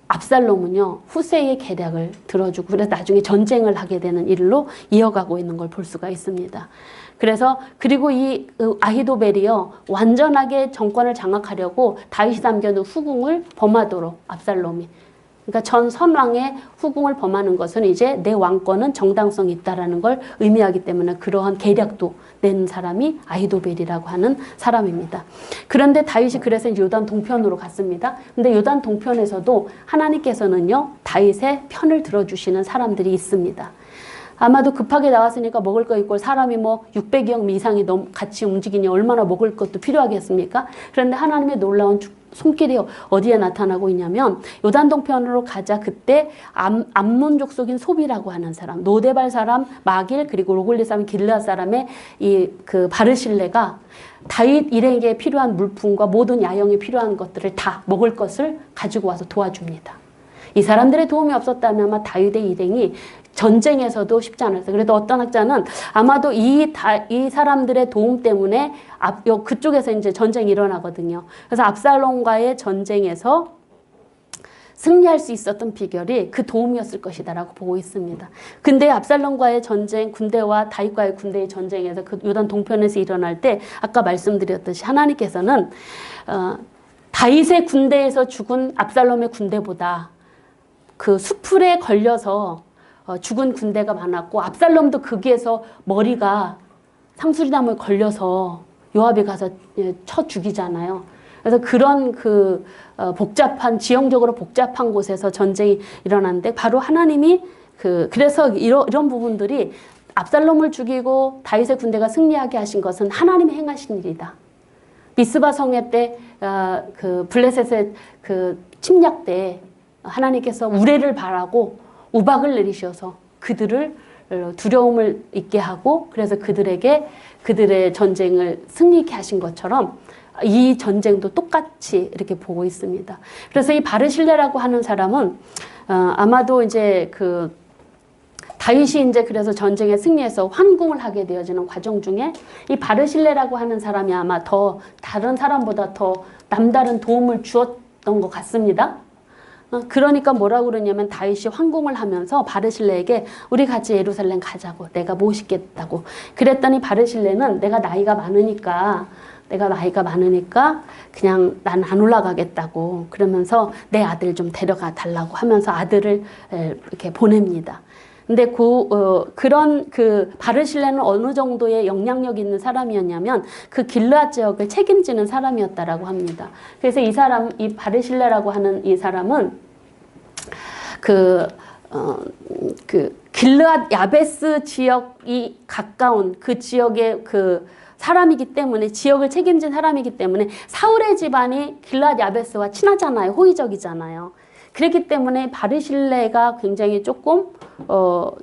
Speaker 1: 압살롬은요 후세의 계략을 들어주고 그래서 나중에 전쟁을 하게 되는 일로 이어가고 있는 걸 볼 수가 있습니다. 그래서 그리고 이 아히도벨이요 완전하게 정권을 장악하려고 다윗이 남겨둔 후궁을 범하도록 압살롬이 그러니까 전 선왕의 후궁을 범하는 것은 이제 내 왕권은 정당성이 있다라는 걸 의미하기 때문에 그러한 계략도 낸 사람이 아히도벨이라고 하는 사람입니다. 그런데 다윗이 그래서 요단 동편으로 갔습니다. 근데 요단 동편에서도 하나님께서는요 다윗의 편을 들어주시는 사람들이 있습니다. 아마도 급하게 나왔으니까 먹을 거 있고 사람이 뭐 600여 이상이 같이 움직이니 얼마나 먹을 것도 필요하겠습니까? 그런데 하나님의 놀라운 손길이 어디에 나타나고 있냐면 요단 동편으로 가자 그때 암몬 족속인 소비라고 하는 사람, 노데발 사람 마길 그리고 로글리 사람 길르앗 사람의 이 그 바르실레가 다윗 일행에게 필요한 물품과 모든 야영에 필요한 것들을 다 먹을 것을 가지고 와서 도와줍니다. 이 사람들의 도움이 없었다면 아마 다윗의 일행이 전쟁에서도 쉽지 않았어요. 그래도 어떤 학자는 아마도 이 사람들의 도움 때문에 그쪽에서 이제 전쟁이 일어나거든요. 그래서 압살롬과의 전쟁에서 승리할 수 있었던 비결이 그 도움이었을 것이다라고 보고 있습니다. 근데 압살롬과의 전쟁, 군대와 다윗과의 군대의 전쟁에서 그 요단 동편에서 일어날 때 아까 말씀드렸듯이 하나님께서는 다윗의 군대에서 죽은 압살롬의 군대보다 그 수풀에 걸려서 죽은 군대가 많았고 압살롬도 거기에서 머리가 상수리나무에 걸려서 요압이 가서 쳐 죽이잖아요. 그래서 그런 그 복잡한 지형적으로 복잡한 곳에서 전쟁이 일어났는데 바로 하나님이 그래서 이런 부분들이 압살롬을 죽이고 다윗의 군대가 승리하게 하신 것은 하나님이 행하신 일이다. 미스바 성회 때 그 블레셋의 그 침략 때 하나님께서 우레를 바라고 우박을 내리셔서 그들을 두려움을 있게 하고 그래서 그들의 전쟁을 승리케 하신 것처럼 이 전쟁도 똑같이 이렇게 보고 있습니다. 그래서 이 바르실레라고 하는 사람은 아마도 이제 그 다윗이 이제 그래서 전쟁에 승리해서 환궁을 하게 되어지는 과정 중에 이 바르실레라고 하는 사람이 아마 더 다른 사람보다 더 남다른 도움을 주었던 것 같습니다. 그러니까 뭐라고 그러냐면 다윗이 환궁을 하면서 바르실레에게 우리 같이 예루살렘 가자고 내가 모시겠다고 그랬더니 바르실레는 내가 나이가 많으니까 그냥 난 안 올라가겠다고 그러면서 내 아들 좀 데려가 달라고 하면서 아들을 이렇게 보냅니다. 근데 그런 바르실레는 어느 정도의 영향력 있는 사람이었냐면 그 길르앗 지역을 책임지는 사람이었다라고 합니다. 그래서 이 바르실레라고 하는 이 사람은 길르앗 야베스 지역이 가까운 그 지역의 사람이기 때문에 지역을 책임진 사람이기 때문에 사울의 집안이 길르앗 야베스와 친하잖아요. 호의적이잖아요. 그렇기 때문에 바르실레가 굉장히 조금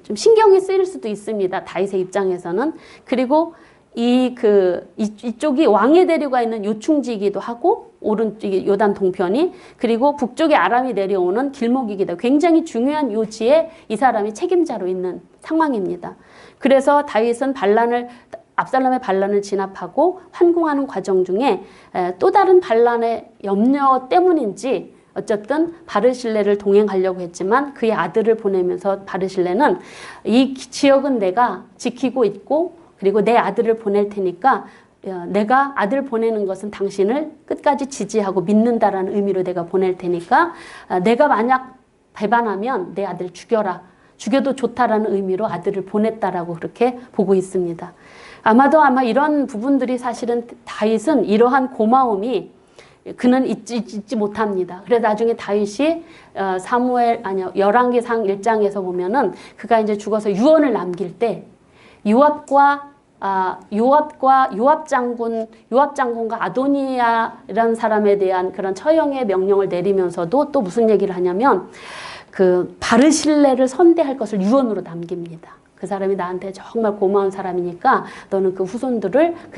Speaker 1: 좀 신경이 쓰일 수도 있습니다. 다윗의 입장에서는. 그리고 이쪽이 왕의 대류가 있는 요충지이기도 하고 오른쪽이 요단 동편이 그리고 북쪽에 아람이 내려오는 길목이기도 굉장히 중요한 요지에 이 사람이 책임자로 있는 상황입니다. 그래서 다윗은 압살롬의 반란을 진압하고 환궁하는 과정 중에 또 다른 반란의 염려 때문인지 어쨌든 바르실레를 동행하려고 했지만 그의 아들을 보내면서 바르실레는 이 지역은 내가 지키고 있고 그리고 내 아들을 보낼 테니까 내가 아들 보내는 것은 당신을 끝까지 지지하고 믿는다라는 의미로 내가 보낼 테니까 내가 만약 배반하면 내 아들 죽여라. 죽여도 좋다라는 의미로 아들을 보냈다라고 그렇게 보고 있습니다. 아마 이런 부분들이 사실은 다윗은 이러한 고마움이 그는 잊지 못합니다. 그래서 나중에 다윗이 열왕기상 1장에서 보면은 그가 이제 죽어서 유언을 남길 때 요압 장군과 아도니아라는 사람에 대한 그런 처형의 명령을 내리면서도 또 무슨 얘기를 하냐면 바르실레를 선대할 것을 유언으로 남깁니다. 그 사람이 나한테 정말 고마운 사람이니까 너는 그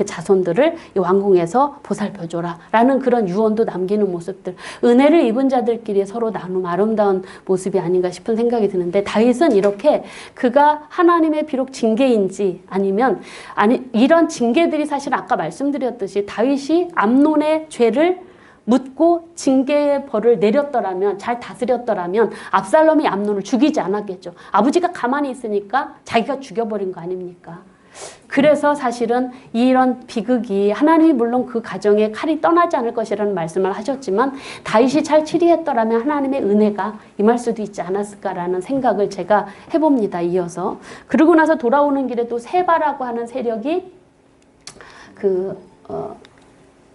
Speaker 1: 자손들을 이 왕궁에서 보살펴줘라 라는 그런 유언도 남기는 모습들, 은혜를 입은 자들끼리 서로 나눔 아름다운 모습이 아닌가 싶은 생각이 드는데 다윗은 이렇게 그가 하나님의 비록 징계인지 이런 징계들이 사실 아까 말씀드렸듯이 다윗이 암논의 죄를 묻고 징계의 벌을 내렸더라면, 잘 다스렸더라면 압살롬이 암논을 죽이지 않았겠죠. 아버지가 가만히 있으니까 자기가 죽여버린 거 아닙니까? 그래서 사실은 이런 비극이, 하나님이 물론 그 가정에 칼이 떠나지 않을 것이라는 말씀을 하셨지만 다윗이 잘 치리했더라면 하나님의 은혜가 임할 수도 있지 않았을까라는 생각을 제가 해봅니다. 이어서. 그러고 나서 돌아오는 길에 또 세바라고 하는 세력이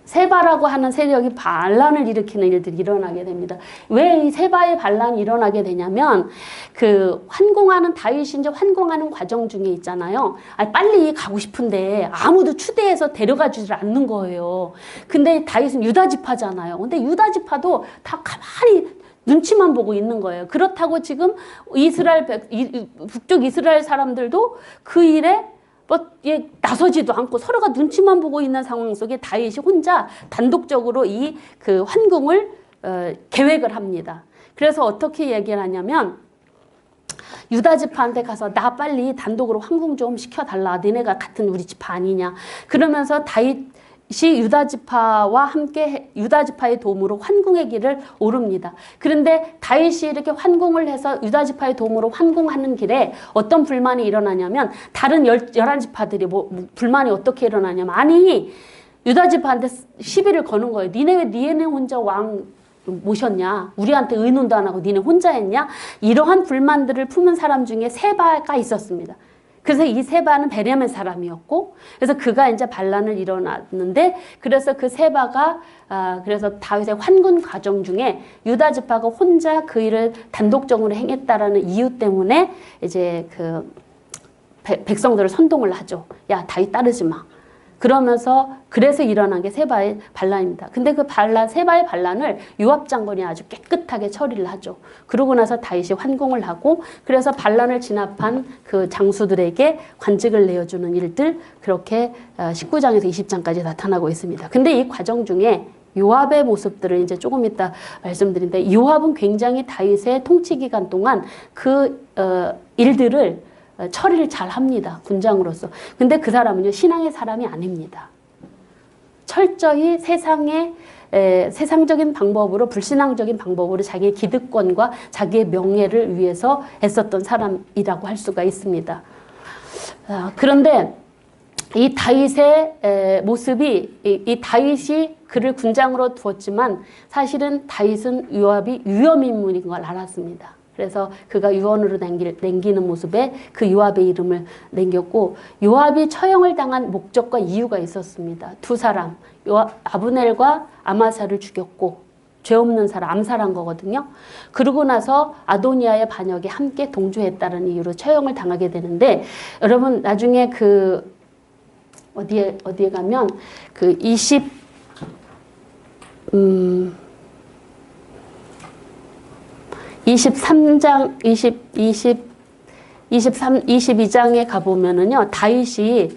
Speaker 1: 세바라고 하는 세력이 반란을 일으키는 일들이 일어나게 됩니다. 왜 이 세바의 반란이 일어나게 되냐면, 환공하는, 다윗이 이제 환공하는 과정 중에 있잖아요. 빨리 가고 싶은데 아무도 추대해서 데려가 주질 않는 거예요. 근데 다윗은 유다 지파잖아요. 근데 유다 지파도 다 가만히 눈치만 보고 있는 거예요. 그렇다고 지금 북쪽 이스라엘 사람들도 그 일에 나서지도 않고 서로가 눈치만 보고 있는 상황 속에 다윗이 혼자 단독적으로 환궁을 계획을 합니다. 그래서 어떻게 얘기를 하냐면, 유다 지파한테 가서 나 빨리 단독으로 환궁 좀 시켜달라. 너네가 같은 우리 지파 아니냐. 그러면서 다윗이 유다 지파와 함께 유다 지파의 도움으로 환궁의 길을 오릅니다. 그런데 다윗이 이렇게 환궁을 해서 유다 지파의 도움으로 환궁하는 길에 어떤 불만이 일어나냐면, 다른 11지파들이 불만이 어떻게 일어나냐면, 아니 유다 지파한테 시비를 거는 거예요. 니네 왜 니네 혼자 왕 모셨냐? 우리한테 의논도 안 하고 니네 혼자 했냐? 이러한 불만들을 품은 사람 중에 세바가 있었습니다. 그래서 이 세바는 베냐민 사람이었고, 그래서 그가 이제 반란을 일어났는데, 그래서 그 세바가 그래서 다윗의 환군 과정 중에 유다 지파가 혼자 그 일을 단독적으로 행했다라는 이유 때문에 이제 백성들을 선동을 하죠. 야, 다윗 따르지 마. 그래서 일어난 게 세바의 반란입니다. 근데 세바의 반란을 요압 장군이 아주 깨끗하게 처리를 하죠. 그러고 나서 다윗이 환공을 하고, 그래서 반란을 진압한 그 장수들에게 관직을 내어주는 일들, 그렇게 19장에서 20장까지 나타나고 있습니다. 근데 이 과정 중에 요압의 모습들을 이제 조금 이따 말씀드린데, 요압은 굉장히 다윗의 통치 기간 동안 일들을 처리를 잘 합니다. 군장으로서. 근데 그 사람은요, 신앙의 사람이 아닙니다. 철저히 세상적인 방법으로, 불신앙적인 방법으로 자기의 기득권과 자기의 명예를 위해서 애썼던 사람이라고 할 수가 있습니다. 그런데 이 다윗의 모습이, 이 다윗이 그를 군장으로 두었지만 사실은 다윗은 요압이 위험인물인 걸 알았습니다. 그래서 그가 유언으로 남기는 모습에 그 요압의 이름을 남겼고, 요압이 처형을 당한 목적과 이유가 있었습니다. 두 사람, 아브넬과 아마사를 죽였고, 죄 없는 사람, 암살한 거거든요. 그러고 나서 아도니아의 반역에 함께 동조했다는 이유로 처형을 당하게 되는데, 여러분 나중에 어디에 가면 22장에 가보면은요, 다윗이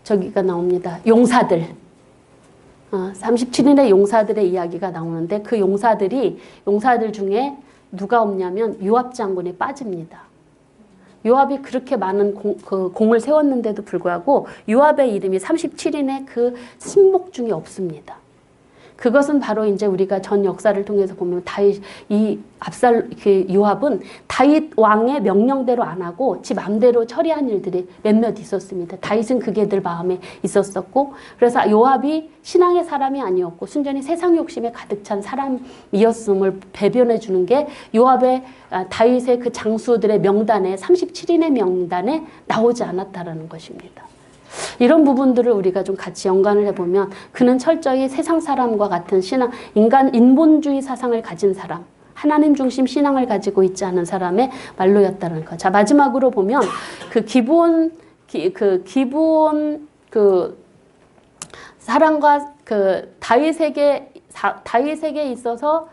Speaker 1: 저기가 나옵니다. 용사들. 37인의 용사들의 이야기가 나오는데, 그 용사들 중에 누가 없냐면 요압 장군이 빠집니다. 요압이 그렇게 많은 공을 세웠는데도 불구하고 요압의 이름이 37인의 그 신복 중에 없습니다. 그것은 바로 이제 우리가 전 역사를 통해서 보면 요압은 다윗 왕의 명령대로 안 하고 지 맘대로 처리한 일들이 몇몇 있었습니다. 다윗은 그게 늘 마음에 있었었고, 그래서 요압이 신앙의 사람이 아니었고 순전히 세상 욕심에 가득 찬 사람이었음을 배변해 주는 게 다윗의 그 장수들의 명단에, 37인의 명단에 나오지 않았다라는 것입니다. 이런 부분들을 우리가 좀 같이 연관을 해보면, 그는 철저히 세상 사람과 같은 인본주의 사상을 가진 사람, 하나님 중심 신앙을 가지고 있지 않은 사람의 말로였다는 것. 자, 마지막으로 보면 사랑과 다윗에게 있어서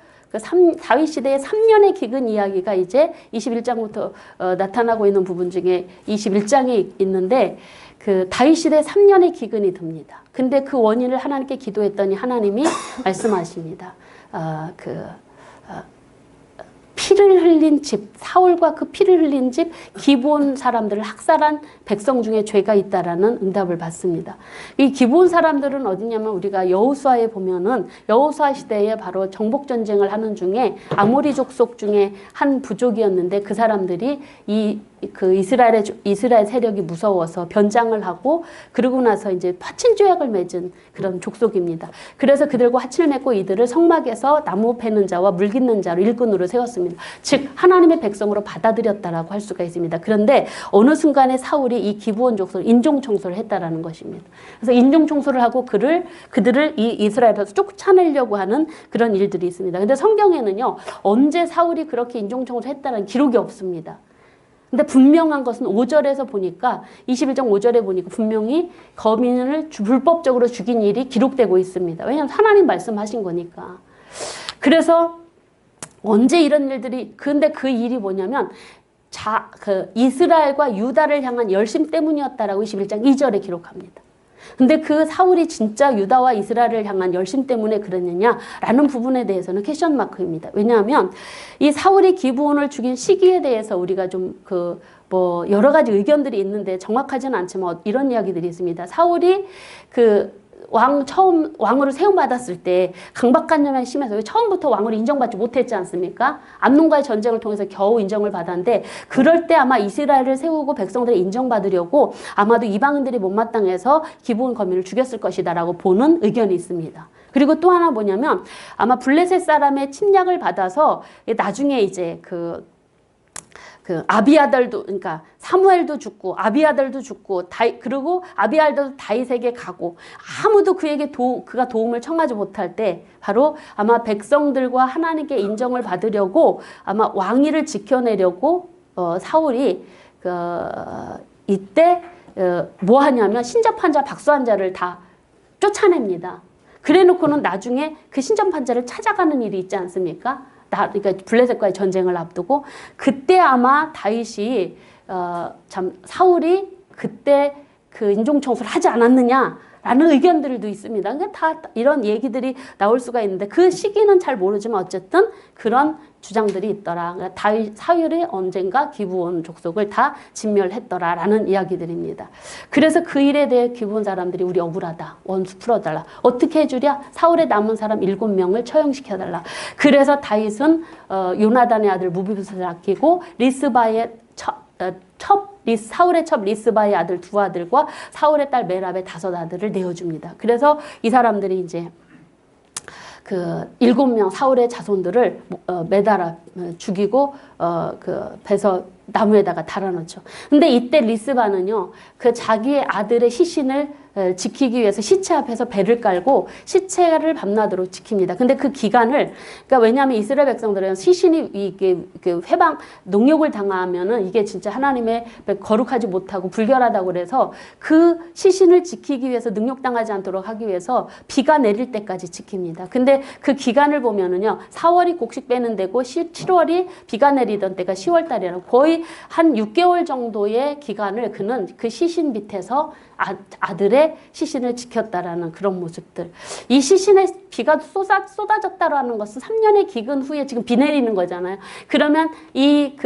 Speaker 1: 다윗 시대의 3년의 기근 이야기가 이제 21장부터 나타나고 있는 부분 중에 21장이 있는데, 다윗 시대에 3년의 기근이 듭니다. 근데 그 원인을 하나님께 기도했더니 하나님이 말씀하십니다. 피를 흘린 집, 사울과 그 피를 흘린 집 기브온 사람들을 학살한 백성 중에 죄가 있다라는 응답을 받습니다. 이 기브온 사람들은 어디냐면 우리가 여호수아에 보면은 여호수아 시대에 바로 정복 전쟁을 하는 중에 아모리 족속 중에 한 부족이었는데 그 사람들이 그 이스라엘 세력이 무서워서 변장을 하고 그러고 나서 이제 화친 조약을 맺은 그런 족속입니다. 그래서 그들과 화친을 맺고 이들을 성막에서 나무 패는 자와 물 깃는 자로 일꾼으로 세웠습니다. 즉 하나님의 백성으로 받아들였다라고 할 수가 있습니다. 그런데 어느 순간에 사울이 이 기브온 족속을 인종 청소를 했다라는 것입니다. 그래서 인종 청소를 하고 그들을 이 이스라엘에서 쫓아내려고 하는 그런 일들이 있습니다. 근데 성경에는요, 언제 사울이 그렇게 인종 청소를 했다는 기록이 없습니다. 근데 분명한 것은 5절에서 보니까 21장 5절에 보니까 분명히 거민을 불법적으로 죽인 일이 기록되고 있습니다. 왜냐하면 하나님 말씀하신 거니까. 그래서 언제 이런 일들이, 근데 그 일이 뭐냐면 이스라엘과 유다를 향한 열심 때문이었다라고 21장 2절에 기록합니다. 근데 그 사울이 진짜 유다와 이스라엘을 향한 열심 때문에 그랬느냐라는 부분에 대해서는 퀘션 마크입니다. 왜냐하면 이 사울이 기브온을 죽인 시기에 대해서 우리가 좀 여러 가지 의견들이 있는데 정확하지는 않지만 이런 이야기들이 있습니다. 사울이 처음 왕으로 세움받았을 때 강박관념이 심해서 처음부터 왕으로 인정받지 못했지 않습니까? 암논과의 전쟁을 통해서 겨우 인정을 받았는데 그럴 때 아마 이스라엘을 세우고 백성들을 인정받으려고 아마도 이방인들이 못마땅해서 기브온 거민을 죽였을 것이다라고 보는 의견이 있습니다. 그리고 또 하나 뭐냐면 아마 블레셋 사람의 침략을 받아서 나중에 이제 아비아들도, 그러니까 사무엘도 죽고 아비아들도 죽고 그리고 아비아들도 다윗에게 가고 아무도 그가 도움을 청하지 못할 때 바로 아마 백성들과 하나님께 인정을 받으려고 아마 왕위를 지켜내려고 사울이 이때 뭐 하냐면 신접한 자 박수한 자를 다 쫓아냅니다. 그래놓고는 나중에 그 신접한 자를 찾아가는 일이 있지 않습니까? 그러니까 블레셋과의 전쟁을 앞두고 그때 아마 다윗이 사울이 그때 그 인종 청소를 하지 않았느냐라는 의견들도 있습니다. 그러니까 다 이런 얘기들이 나올 수가 있는데 그 시기는 잘 모르지만 어쨌든 그런 주장들이 있더라. 그러니까 사울이 언젠가 기브온 족속을 다 진멸했더라라는 이야기들입니다. 그래서 그 일에 대해 기브온 사람들이 우리 억울하다. 원수 풀어달라. 어떻게 해주랴? 사울에 남은 사람 7명을 처형시켜달라. 그래서 다윗은 요나단의 아들 무비보셋을 아끼고 리스바의 사울의 첩 리스바의 아들 2아들과 사울의 딸 메랍의 5아들을 내어줍니다. 그래서 이 사람들이 이제 7명 사울의 자손들을 매달아 죽이고 배서 나무에다가 달아놓죠. 근데 이때 리스바는요, 자기의 아들의 시신을 지키기 위해서 시체 앞에서 배를 깔고 시체를 밤낮으로 지킵니다. 근데 그 기간을, 그러니까 왜냐하면 이스라엘 백성들은 시신이 이게 농욕을 당하면은 이게 진짜 하나님의 거룩하지 못하고 불결하다고 그래서 그 시신을 지키기 위해서 능욕당하지 않도록 하기 위해서 비가 내릴 때까지 지킵니다. 근데 그 기간을 보면은요, 4월이 곡식 빼는 데고 7월이 비가 내리던 때가 10월 달이라고 거의 한 6개월 정도의 기간을 그는 그 시신 밑에서 아들의 시신을 지켰다라는 그런 모습들. 이 시신에 비가 쏟아졌다라는 것은 3년의 기근 후에 지금 비 내리는 거잖아요. 그러면 이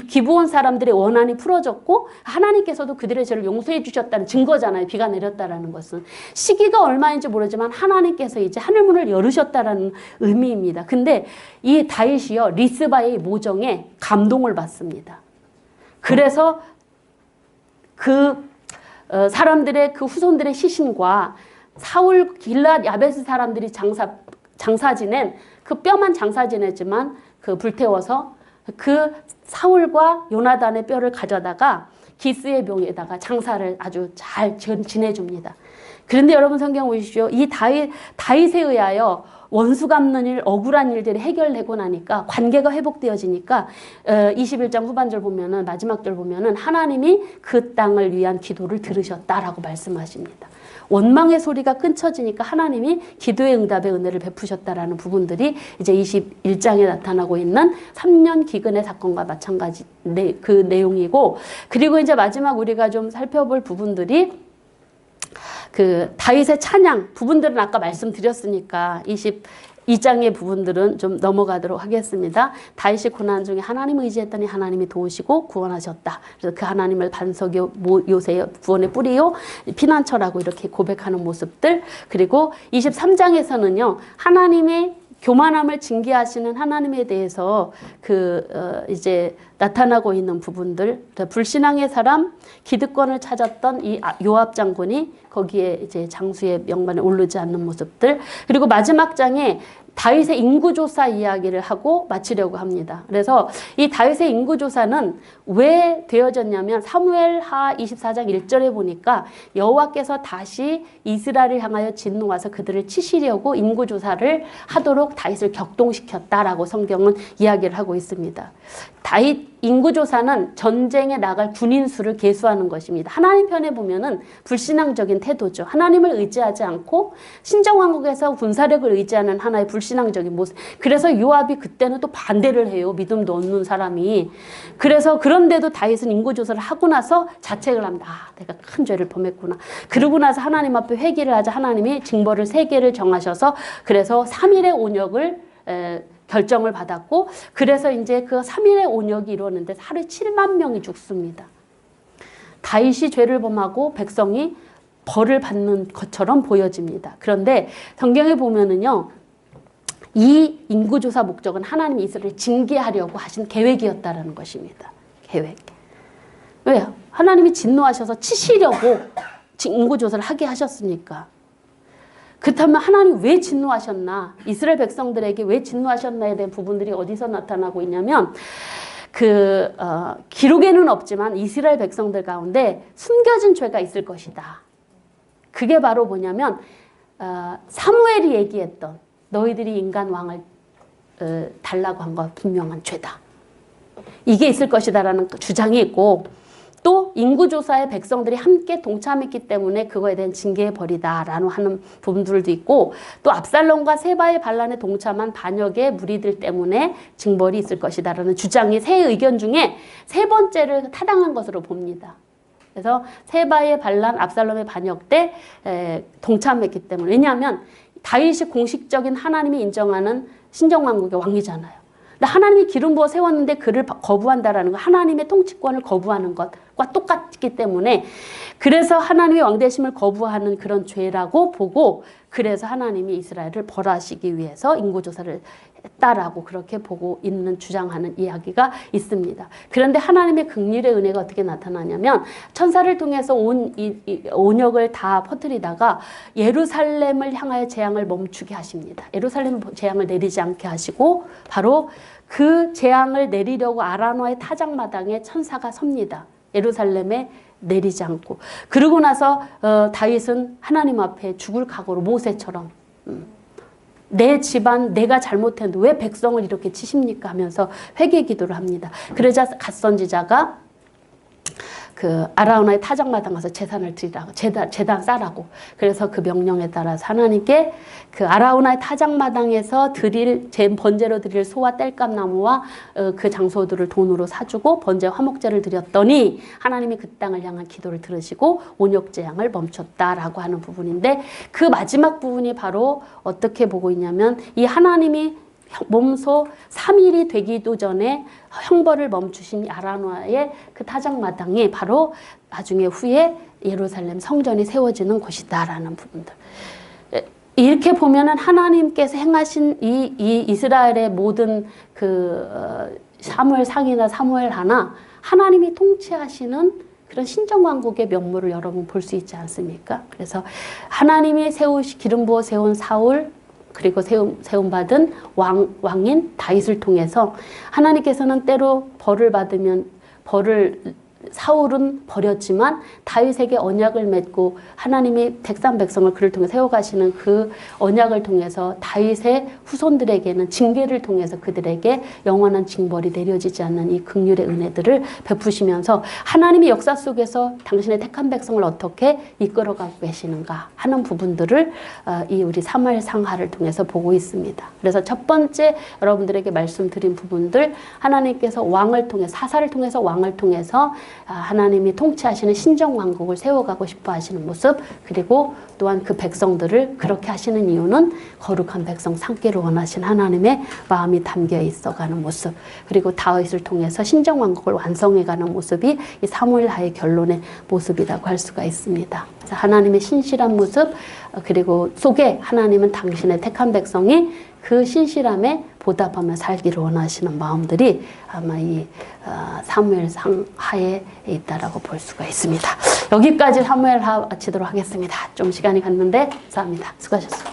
Speaker 1: 기브온 사람들의 원한이 풀어졌고 하나님께서도 그들의 죄를 용서해 주셨다는 증거잖아요. 비가 내렸다라는 것은. 시기가 얼마인지 모르지만 하나님께서 이제 하늘문을 열으셨다라는 의미입니다. 근데 이 다윗이요, 리스바의 모정에 감동을 받습니다. 그래서 사람들의 그 후손들의 시신과 사울 길랏 야베스 사람들이 장사 지낸 그 뼈만 장사 지냈지만 불태워서 그 사울과 요나단의 뼈를 가져다가 기스의 묘에다가 장사를 아주 잘 지내줍니다. 그런데 여러분 성경 보십시오. 이 다윗에 의하여 원수 갚는 일, 억울한 일들이 해결되고 나니까 관계가 회복되어지니까 21장 후반절 보면은 마지막 절 보면은 하나님이 그 땅을 위한 기도를 들으셨다라고 말씀하십니다. 원망의 소리가 끊쳐지니까 하나님이 기도의 응답의 은혜를 베푸셨다라는 부분들이 이제 21장에 나타나고 있는 3년 기근의 사건과 마찬가지 그 내용이고, 그리고 이제 마지막 우리가 좀 살펴볼 부분들이 다윗의 찬양 부분들은 아까 말씀드렸으니까 2장의 부분들은 좀 넘어가도록 하겠습니다. 다윗이 고난 중에 하나님 의지했더니 하나님이 도우시고 구원하셨다. 그래서 그 하나님을 반석이요 요새요 구원의 뿌리요 피난처라고 이렇게 고백하는 모습들. 그리고 23장에서는요. 하나님의 교만함을 징계하시는 하나님에 대해서 이제 나타나고 있는 부분들, 불신앙의 사람, 기득권을 찾았던 이 요압 장군이 거기에 이제 장수의 명반에 오르지 않는 모습들, 그리고 마지막 장에 다윗의 인구조사 이야기를 하고 마치려고 합니다. 그래서 이 다윗의 인구조사는 왜 되어졌냐면 사무엘하 24장 1절에 보니까 여호와께서 다시 이스라엘을 향하여 진노하서 그들을 치시려고 인구조사를 하도록 다윗을 격동시켰다라고 성경은 이야기를 하고 있습니다. 다윗 인구조사는 전쟁에 나갈 군인 수를 계수하는 것입니다. 하나님 편에 보면은 불신앙적인 태도죠. 하나님을 의지하지 않고 신정왕국에서 군사력을 의지하는 하나의 불신앙적인 모습. 그래서 요압이 그때는 또 반대를 해요. 믿음도 없는 사람이. 그래서 그런데도 다윗은 인구조사를 하고 나서 자책을 합니다. 내가 큰 죄를 범했구나. 그러고 나서 하나님 앞에 회개를 하자 하나님이 징벌을 3개를 정하셔서 그래서 3일의 온역을 결정을 받았고, 그래서 이제 그 3일의 온역이 이루어졌는데 하루에 7만 명이 죽습니다. 다윗이 죄를 범하고 백성이 벌을 받는 것처럼 보여집니다. 그런데 성경에 보면은요, 이 인구조사 목적은 하나님이 이스라엘을 징계하려고 하신 계획이었다라는 것입니다. 계획. 왜요? 하나님이 진노하셔서 치시려고 인구조사를 하게 하셨으니까. 그렇다면 하나님 왜 진노하셨나? 이스라엘 백성들에게 왜 진노하셨나에 대한 부분들이 어디서 나타나고 있냐면 기록에는 없지만 이스라엘 백성들 가운데 숨겨진 죄가 있을 것이다. 그게 바로 뭐냐면 사무엘이 얘기했던 너희들이 인간 왕을 달라고 한 것 분명한 죄다. 이게 있을 것이다라는 주장이 있고, 또 인구조사에 백성들이 함께 동참했기 때문에 그거에 대한 징계해버리다라는 하는 부분들도 있고, 또 압살롬과 세바의 반란에 동참한 반역의 무리들 때문에 징벌이 있을 것이다라는 주장이 세 의견 중에 3번째를 타당한 것으로 봅니다. 그래서 세바의 반란, 압살롬의 반역 때 동참했기 때문에. 왜냐하면 다윗이 공식적인 하나님이 인정하는 신정왕국의 왕이잖아요. 하나님이 기름 부어 세웠는데 그를 거부한다라는 거, 하나님의 통치권을 거부하는 것과 똑같기 때문에, 그래서 하나님의 왕대심을 거부하는 그런 죄라고 보고, 그래서 하나님이 이스라엘을 벌하시기 위해서 인구조사를 했다라고 그렇게 보고 있는, 주장하는 이야기가 있습니다. 그런데 하나님의 긍휼의 은혜가 어떻게 나타나냐면 천사를 통해서 온역을 다 퍼뜨리다가 예루살렘을 향하여 재앙을 멈추게 하십니다. 예루살렘 재앙을 내리지 않게 하시고 바로 그 재앙을 내리려고 아라노아의 타작마당에 천사가 섭니다. 예루살렘에 내리지 않고. 그러고 나서 다윗은 하나님 앞에 죽을 각오로 모세처럼 내 집안 내가 잘못했는데 왜 백성을 이렇게 치십니까 하면서 회개 기도를 합니다. 그러자 갓선지자가 그 아라우나의 타작마당 가서 제단을 드리라고, 제단 싸라고. 그래서 그 명령에 따라서 하나님께 그 아라우나의 타작마당에서 번제로 드릴 소와 땔감나무와 그 장소들을 돈으로 사주고 번제 화목제를 드렸더니 하나님이 그 땅을 향한 기도를 들으시고 온역재앙을 멈췄다라고 하는 부분인데, 그 마지막 부분이 바로 어떻게 보고 있냐면 이 하나님이 몸소 3일이 되기도 전에 형벌을 멈추신 아라노아의 그 타작마당이 바로 나중에 후에 예루살렘 성전이 세워지는 곳이다라는 부분들. 이렇게 보면은 하나님께서 행하신 이 이스라엘의 모든 사무엘 상이나 사무엘 하나, 하나님이 통치하시는 그런 신정왕국의 면모를 여러분 볼 수 있지 않습니까? 그래서 하나님이 기름 부어 세운 사울, 그리고 세움받은 왕인 다윗을 통해서 하나님께서는 때로 사울은 버렸지만 다윗에게 언약을 맺고 하나님이 백성을 그를 통해 세워가시는 그 언약을 통해서 다윗의 후손들에게는 징계를 통해서 그들에게 영원한 징벌이 내려지지 않는 이 긍휼의 은혜들을 베푸시면서 하나님의 역사 속에서 당신의 택한 백성을 어떻게 이끌어가고 계시는가 하는 부분들을 이 우리 사무엘 상하를 통해서 보고 있습니다. 그래서 첫 번째 여러분들에게 말씀드린 부분들, 하나님께서 왕을 통해 사사를 통해서 왕을 통해서 하나님이 통치하시는 신정왕국을 세워가고 싶어 하시는 모습, 그리고 또한 그 백성들을 그렇게 하시는 이유는 거룩한 백성 삼기를 원하신 하나님의 마음이 담겨 있어가는 모습, 그리고 다윗을 통해서 신정왕국을 완성해가는 모습이 이 사무엘하의 결론의 모습이라고 할 수가 있습니다. 그래서 하나님의 신실한 모습, 그리고 속에 하나님은 당신의 택한 백성이 그 신실함에 보답하며 살기를 원하시는 마음들이 아마 이 사무엘상 하에 있다라고 볼 수가 있습니다. 여기까지 사무엘하 마치도록 하겠습니다. 좀 시간이 갔는데 감사합니다. 수고하셨습니다.